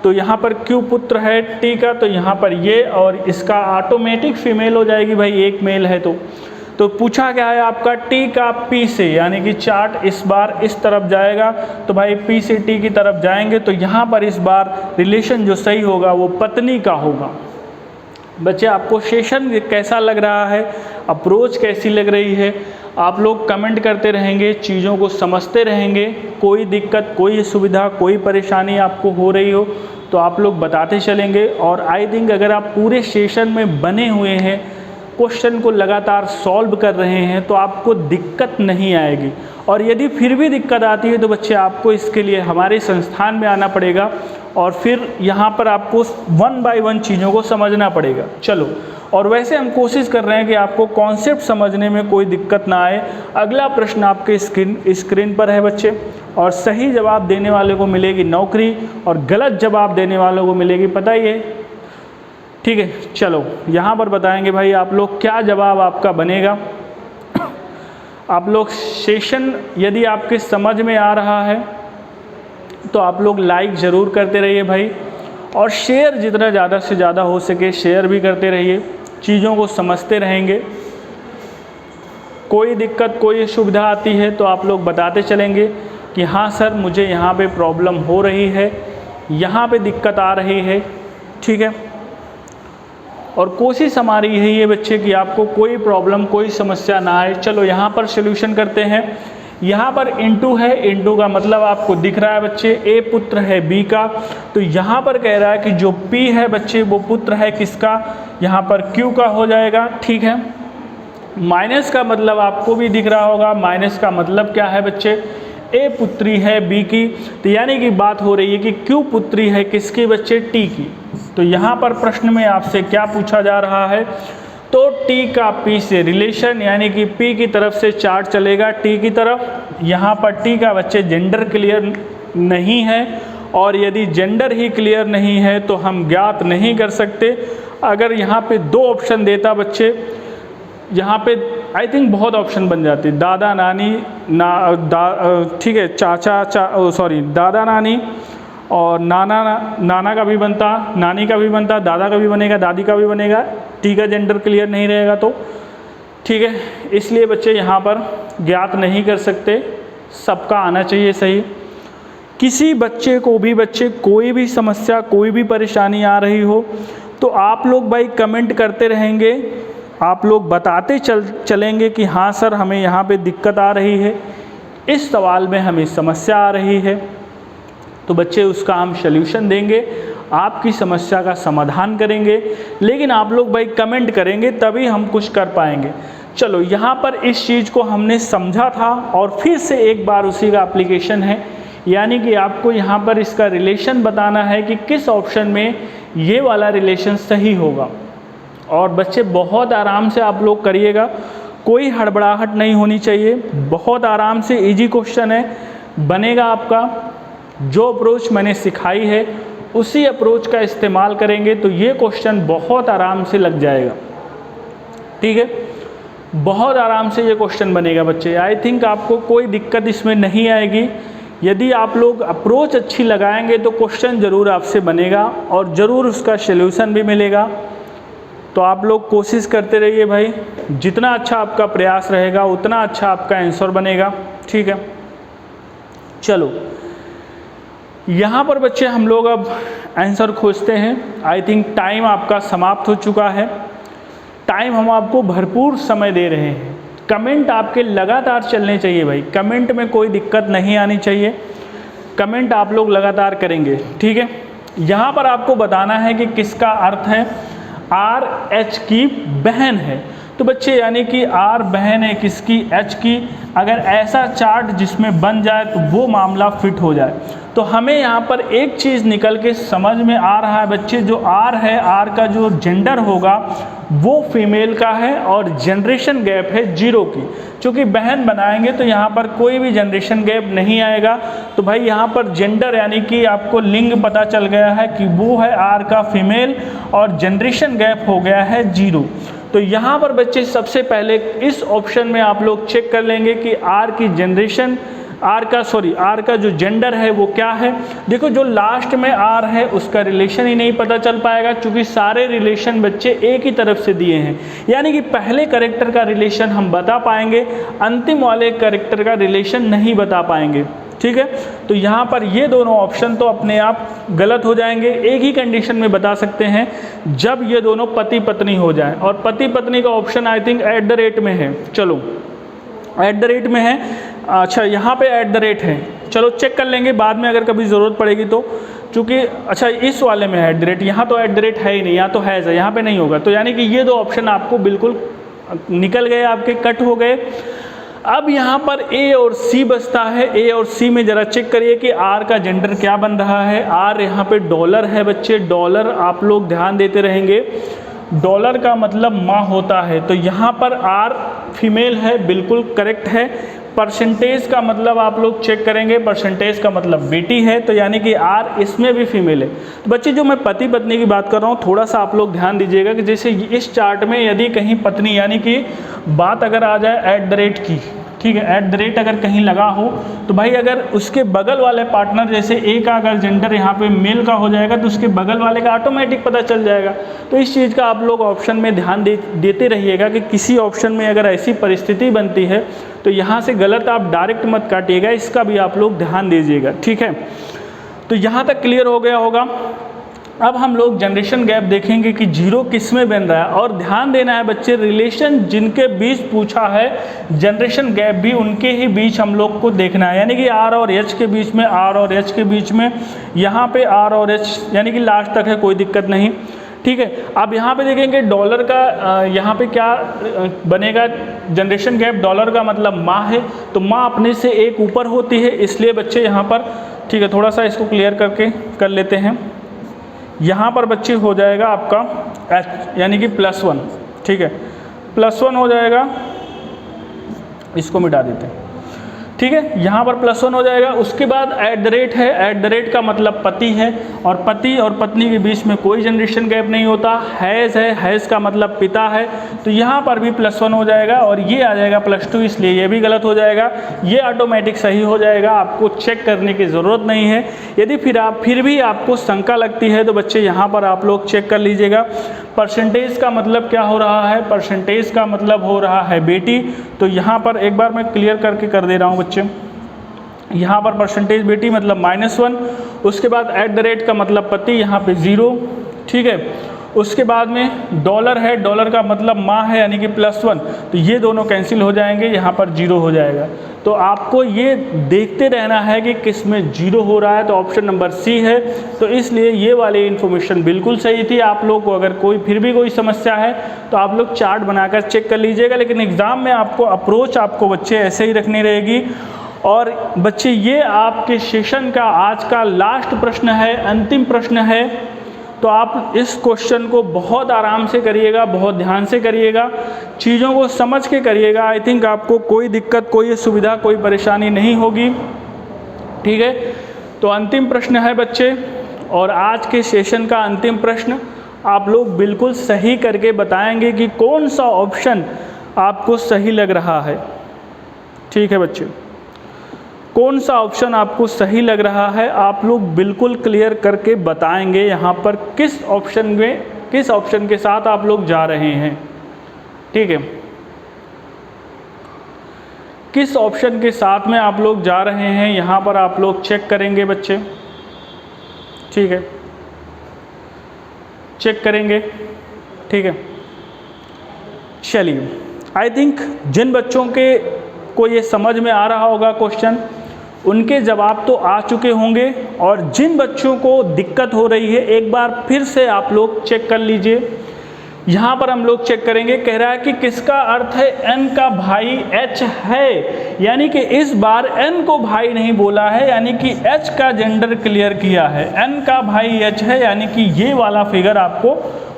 तो यहाँ पर Q पुत्र है T का, तो यहाँ पर ये और इसका ऑटोमेटिक फीमेल हो जाएगी भाई, एक मेल है तो पूछा क्या है आपका T का P से, यानी कि चार्ट इस बार इस तरफ जाएगा, तो भाई P से T की तरफ जाएंगे, तो यहाँ पर इस बार रिलेशन जो सही होगा वो पत्नी का होगा। बच्चे आपको सेशन कैसा लग रहा है, अप्रोच कैसी लग रही है, आप लोग कमेंट करते रहेंगे, चीज़ों को समझते रहेंगे। कोई दिक्कत कोई सुविधा कोई परेशानी आपको हो रही हो तो आप लोग बताते चलेंगे। और आई थिंक अगर आप पूरे सेशन में बने हुए हैं, क्वेश्चन को लगातार सॉल्व कर रहे हैं तो आपको दिक्कत नहीं आएगी। और यदि फिर भी दिक्कत आती है तो बच्चे आपको इसके लिए हमारे संस्थान में आना पड़ेगा और फिर यहाँ पर आपको 1 बाय 1 चीज़ों को समझना पड़ेगा। चलो, और वैसे हम कोशिश कर रहे हैं कि आपको कॉन्सेप्ट समझने में कोई दिक्कत ना आए। अगला प्रश्न आपके स्क्रीन पर है बच्चे, और सही जवाब देने वाले को मिलेगी नौकरी और गलत जवाब देने वालों को मिलेगी पता ही है। ठीक है, चलो यहाँ पर बताएंगे भाई आप लोग क्या जवाब आपका बनेगा। आप लोग सेशन यदि आपके समझ में आ रहा है तो आप लोग लाइक ज़रूर करते रहिए भाई, और शेयर जितना ज़्यादा से ज़्यादा हो सके शेयर भी करते रहिए, चीज़ों को समझते रहेंगे। कोई दिक्कत कोई सुविधा आती है तो आप लोग बताते चलेंगे कि हाँ सर मुझे यहाँ पे प्रॉब्लम हो रही है, यहाँ पे दिक्कत आ रही है। ठीक है, और कोशिश हमारी यही है बच्चे कि आपको कोई प्रॉब्लम कोई समस्या ना आए। चलो यहाँ पर सॉल्यूशन करते हैं। यहाँ पर इनटू है, इनटू का मतलब आपको दिख रहा है बच्चे A पुत्र है B का, तो यहाँ पर कह रहा है कि जो P है बच्चे वो पुत्र है किसका, यहाँ पर Q का हो जाएगा। ठीक है, माइनस का मतलब आपको भी दिख रहा होगा, माइनस का मतलब क्या है बच्चे, A पुत्री है B की, तो यानी कि बात हो रही है कि Q पुत्री है किसकी बच्चे, T की। तो यहाँ पर प्रश्न में आपसे क्या पूछा जा रहा है, तो T का P से रिलेशन, यानी कि P की तरफ से चार्ट चलेगा T की तरफ। यहाँ पर T का बच्चे जेंडर क्लियर नहीं है, और यदि जेंडर ही क्लियर नहीं है तो हम ज्ञात नहीं कर सकते। अगर यहाँ पे 2 ऑप्शन देता बच्चे, यहाँ पे आई थिंक बहुत ऑप्शन बन जाती, दादा नानी ठीक है, दादा नानी और नाना का भी बनता, नानी का भी बनता, दादा का भी बनेगा, दादी का भी बनेगा। ठीक है, जेंडर क्लियर नहीं रहेगा तो ठीक है, इसलिए बच्चे यहाँ पर ज्ञात नहीं कर सकते, सबका आना चाहिए सही। किसी बच्चे को भी बच्चे कोई भी समस्या कोई भी परेशानी आ रही हो तो आप लोग भाई कमेंट करते रहेंगे, आप लोग बताते चलेंगे कि हाँ सर हमें यहाँ पे दिक्कत आ रही है, इस सवाल में हमें समस्या आ रही है, तो बच्चे उसका हम सल्यूशन देंगे, आपकी समस्या का समाधान करेंगे। लेकिन आप लोग भाई कमेंट करेंगे तभी हम कुछ कर पाएंगे। चलो यहाँ पर इस चीज़ को हमने समझा था और फिर से एक बार उसी का एप्लीकेशन है, यानी कि आपको यहाँ पर इसका रिलेशन बताना है कि किस ऑप्शन में ये वाला रिलेशन सही होगा। और बच्चे बहुत आराम से आप लोग करिएगा, कोई हड़बड़ाहट नहीं होनी चाहिए, बहुत आराम से इजी क्वेश्चन है बनेगा आपका। जो अप्रोच मैंने सिखाई है उसी अप्रोच का इस्तेमाल करेंगे तो ये क्वेश्चन बहुत आराम से लग जाएगा। ठीक है, बहुत आराम से ये क्वेश्चन बनेगा बच्चे। आई थिंक आपको कोई दिक्कत इसमें नहीं आएगी, यदि आप लोग अप्रोच अच्छी लगाएंगे तो क्वेश्चन ज़रूर आपसे बनेगा और ज़रूर उसका सलूशन भी मिलेगा। तो आप लोग कोशिश करते रहिए भाई, जितना अच्छा आपका प्रयास रहेगा उतना अच्छा आपका आंसर बनेगा। ठीक है, चलो यहाँ पर बच्चे हम लोग अब आंसर खोजते हैं। आई थिंक टाइम आपका समाप्त हो चुका है। टाइम हम आपको भरपूर समय दे रहे हैं। कमेंट आपके लगातार चलने चाहिए भाई, कमेंट में कोई दिक्कत नहीं आनी चाहिए, कमेंट आप लोग लगातार करेंगे। ठीक है, यहाँ पर आपको बताना है कि किसका अर्थ है, आर एच की बहन है। तो बच्चे यानी कि आर बहन है किसकी, एच की। अगर ऐसा चार्ट जिसमें बन जाए तो वो मामला फिट हो जाए। तो हमें यहाँ पर एक चीज़ निकल के समझ में आ रहा है बच्चे, जो आर है, आर का जो जेंडर होगा वो फीमेल का है और जनरेशन गैप है 0 की। चूँकि बहन बनाएंगे तो यहाँ पर कोई भी जनरेशन गैप नहीं आएगा। तो भाई यहाँ पर जेंडर यानी कि आपको लिंग पता चल गया है कि वो है आर का फीमेल और जनरेशन गैप हो गया है 0। तो यहाँ पर बच्चे सबसे पहले इस ऑप्शन में आप लोग चेक कर लेंगे कि आर की जनरेशन, आर का जो जेंडर है वो क्या है। देखो जो लास्ट में आर है उसका रिलेशन ही नहीं पता चल पाएगा, क्योंकि सारे रिलेशन बच्चे एक ही तरफ से दिए हैं। यानी कि पहले कैरेक्टर का रिलेशन हम बता पाएंगे, अंतिम वाले कैरेक्टर का रिलेशन नहीं बता पाएंगे। ठीक है, तो यहाँ पर ये दोनों ऑप्शन तो अपने आप गलत हो जाएंगे। एक ही कंडीशन में बता सकते हैं, जब ये दोनों पति पत्नी हो जाएं, और पति पत्नी का ऑप्शन आई थिंक @ में है। चलो @ में है, अच्छा यहाँ पे @ है, चलो चेक कर लेंगे बाद में अगर कभी ज़रूरत पड़ेगी तो। चूँकि अच्छा इस वाले में है @ यहाँ तो @ है ही नहीं, यहाँ तो हैज़ है, यहाँ पे नहीं होगा। तो यानी कि ये दो ऑप्शन आपको बिल्कुल निकल गए, आपके कट हो गए। अब यहाँ पर ए और सी बचता है। ए और सी में ज़रा चेक करिए कि आर का जेंडर क्या बन रहा है। आर यहाँ पे डॉलर है बच्चे, डॉलर आप लोग ध्यान देते रहेंगे, डॉलर का मतलब माँ होता है। तो यहाँ पर आर फीमेल है, बिल्कुल करेक्ट है। परसेंटेज का मतलब आप लोग चेक करेंगे, परसेंटेज का मतलब बेटी है, तो यानी कि आर इसमें भी फीमेल है। तो बच्चे जो मैं पति पत्नी की बात कर रहा हूँ, थोड़ा सा आप लोग ध्यान दीजिएगा कि जैसे इस चार्ट में यदि कहीं पत्नी यानी कि बात अगर आ जाए @ की, ठीक है, @ अगर कहीं लगा हो तो भाई अगर उसके बगल वाले पार्टनर जैसे ए का अगर जेंडर यहाँ पे मेल का हो जाएगा तो उसके बगल वाले का ऑटोमेटिक पता चल जाएगा। तो इस चीज़ का आप लोग ऑप्शन में ध्यान देते रहिएगा कि किसी ऑप्शन में अगर ऐसी परिस्थिति बनती है तो यहाँ से गलत आप डायरेक्ट मत काटिएगा, इसका भी आप लोग ध्यान दीजिएगा। ठीक है, तो यहाँ तक क्लियर हो गया होगा। अब हम लोग जनरेशन गैप देखेंगे कि 0 किस में बन रहा है। और ध्यान देना है बच्चे, रिलेशन जिनके बीच पूछा है जनरेशन गैप भी उनके ही बीच हम लोग को देखना है। यानी कि आर और एच के बीच में, आर और एच के बीच में, यहाँ पे आर और एच यानी कि लास्ट तक है, कोई दिक्कत नहीं। ठीक है, अब यहाँ पे देखेंगे डॉलर का यहाँ पे क्या बनेगा, जनरेशन गैप डॉलर का मतलब माँ है, तो माँ अपने से एक ऊपर होती है, इसलिए बच्चे यहाँ पर, ठीक है, थोड़ा सा इसको क्लियर करके कर लेते हैं। यहाँ पर बच्चे हो जाएगा आपका एच यानी कि +1, ठीक है, +1 हो जाएगा, इसको मिटा देते हैं। ठीक है, यहाँ पर +1 हो जाएगा। उसके बाद @ है, @ का मतलब पति है, और पति और पत्नी के बीच में कोई जनरेशन गैप नहीं होता। हैज़ है, हैज़ का मतलब पिता है, तो यहाँ पर भी +1 हो जाएगा, और ये आ जाएगा +2, इसलिए ये भी गलत हो जाएगा। ये ऑटोमेटिक सही हो जाएगा, आपको चेक करने की ज़रूरत नहीं है। यदि फिर भी आपको शंका लगती है तो बच्चे यहाँ पर आप लोग चेक कर लीजिएगा। परसेंटेज का मतलब क्या हो रहा है, परसेंटेज का मतलब हो रहा है बेटी, तो यहाँ पर एक बार मैं क्लियर करके कर दे रहा हूँ बच्चे। यहाँ पर परसेंटेज बेटी मतलब -1, उसके बाद @ का मतलब पति, यहाँ पे 0, ठीक है। उसके बाद में डॉलर है, डॉलर का मतलब माँ है यानी कि +1, तो ये दोनों कैंसिल हो जाएंगे, यहाँ पर 0 हो जाएगा। तो आपको ये देखते रहना है कि किस में 0 हो रहा है, तो ऑप्शन नंबर सी है। तो इसलिए ये वाली इन्फॉर्मेशन बिल्कुल सही थी। आप लोग को अगर फिर भी कोई समस्या है तो आप लोग चार्ट बनाकर चेक कर लीजिएगा, लेकिन एग्ज़ाम में आपको अप्रोच आपको बच्चे ऐसे ही रखनी रहेगी। और बच्चे ये आपके सेशन का आज का लास्ट प्रश्न है, अंतिम प्रश्न है, तो आप इस क्वेश्चन को बहुत आराम से करिएगा, बहुत ध्यान से करिएगा, चीज़ों को समझ के करिएगा। आई थिंक आपको कोई दिक्कत, कोई असुविधा, कोई परेशानी नहीं होगी। ठीक है, तो अंतिम प्रश्न है बच्चे, और आज के सेशन का अंतिम प्रश्न आप लोग बिल्कुल सही करके बताएंगे कि कौन सा ऑप्शन आपको सही लग रहा है। ठीक है बच्चे, कौन सा ऑप्शन आपको सही लग रहा है आप लोग बिल्कुल क्लियर करके बताएंगे यहाँ पर किस ऑप्शन के साथ आप लोग जा रहे हैं। ठीक है, किस ऑप्शन के साथ में आप लोग जा रहे हैं यहाँ पर आप लोग चेक करेंगे बच्चे। ठीक है, चेक करेंगे। ठीक है, चलिए, आई थिंक जिन बच्चों के को ये समझ में आ रहा होगा क्वेश्चन, उनके जवाब तो आ चुके होंगे, और जिन बच्चों को दिक्कत हो रही है एक बार फिर से आप लोग चेक कर लीजिए। यहाँ पर हम लोग चेक करेंगे, कह रहा है कि किसका अर्थ है n का भाई h है, यानी कि इस बार n को भाई नहीं बोला है, यानी कि h का जेंडर क्लियर किया है। n का भाई h है, यानी कि ये वाला फिगर आपको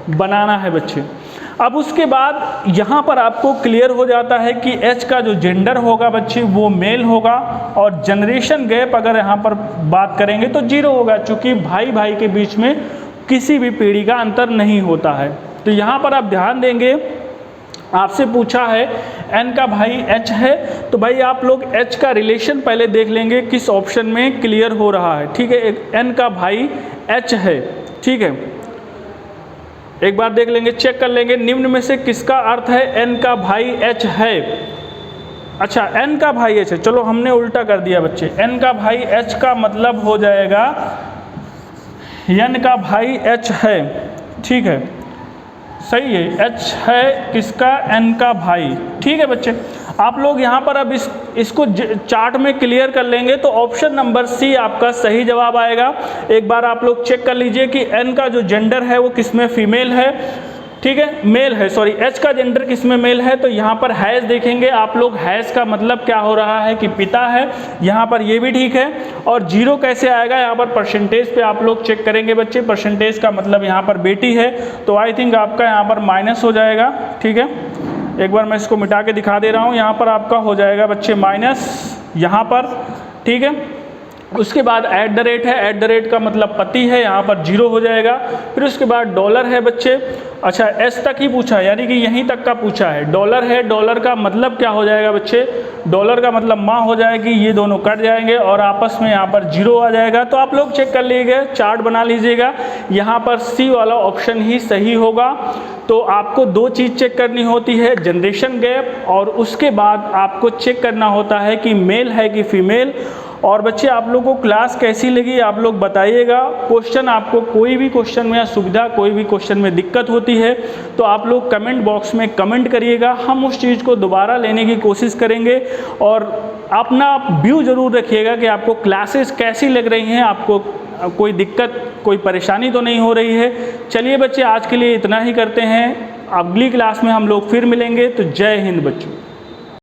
बनाना है बच्चे। अब उसके बाद यहाँ पर आपको क्लियर हो जाता है कि h का जो जेंडर होगा बच्चे वो मेल होगा, और जनरेशन गैप अगर यहाँ पर बात करेंगे तो 0 होगा, चूँकि भाई भाई के बीच में किसी भी पीढ़ी का अंतर नहीं होता है। तो यहाँ पर आप ध्यान देंगे, आपसे पूछा है n का भाई h है, तो भाई आप लोग h का रिलेशन पहले देख लेंगे किस ऑप्शन में क्लियर हो रहा है। ठीक है, एक n का भाई h है। ठीक है, एक बार देख लेंगे, चेक कर लेंगे निम्न में से किसका अर्थ है n का भाई h है। अच्छा, n का भाई h है, चलो हमने उल्टा कर दिया बच्चे। n का भाई h का मतलब हो जाएगा n का भाई h है। ठीक है, सही है, h है किसका, n का भाई। ठीक है बच्चे, आप लोग यहाँ पर अब इसको चार्ट में क्लियर कर लेंगे तो ऑप्शन नंबर सी आपका सही जवाब आएगा। एक बार आप लोग चेक कर लीजिए कि n का जो जेंडर है वो किसमें फीमेल है। ठीक है, मेल है, सॉरी, h का जेंडर किसमें मेल है, तो यहाँ पर हैज़ देखेंगे आप लोग। हैज़ का मतलब क्या हो रहा है कि पिता है, यहाँ पर ये भी ठीक है। और 0 कैसे आएगा, यहाँ पर परसेंटेज पे आप लोग चेक करेंगे बच्चे। परसेंटेज का मतलब यहाँ पर बेटी है, तो आई थिंक आपका यहाँ पर माइनस हो जाएगा। ठीक है, एक बार मैं इसको मिटा के दिखा दे रहा हूँ, यहाँ पर आपका हो जाएगा बच्चे माइनस यहाँ पर। ठीक है, उसके बाद ऐट द रेट है, ऐट द रेट का मतलब पति है, यहाँ पर 0 हो जाएगा। फिर उसके बाद डॉलर है बच्चे। अच्छा, एस तक ही पूछा है, यानी कि यहीं तक का पूछा है। डॉलर है, डॉलर का मतलब क्या हो जाएगा बच्चे, डॉलर का मतलब माँ हो जाएगी, ये दोनों कट जाएंगे और आपस में यहाँ पर 0 आ जाएगा। तो आप लोग चेक कर लीजिएगा, चार्ट बना लीजिएगा, यहाँ पर सी वाला ऑप्शन ही सही होगा। तो आपको 2 चीज़ चेक करनी होती है, जनरेशन गैप, और उसके बाद आपको चेक करना होता है कि मेल है कि फीमेल। और बच्चे आप लोगों को क्लास कैसी लगी आप लोग बताइएगा। क्वेश्चन आपको कोई भी क्वेश्चन में या सुविधा कोई भी क्वेश्चन में दिक्कत होती है तो आप लोग कमेंट बॉक्स में कमेंट करिएगा, हम उस चीज़ को दोबारा लेने की कोशिश करेंगे। और अपना व्यू ज़रूर रखिएगा कि आपको क्लासेस कैसी लग रही हैं, आपको कोई दिक्कत कोई परेशानी तो नहीं हो रही है। चलिए बच्चे, आज के लिए इतना ही करते हैं, अगली क्लास में हम लोग फिर मिलेंगे। तो जय हिंद बच्चों।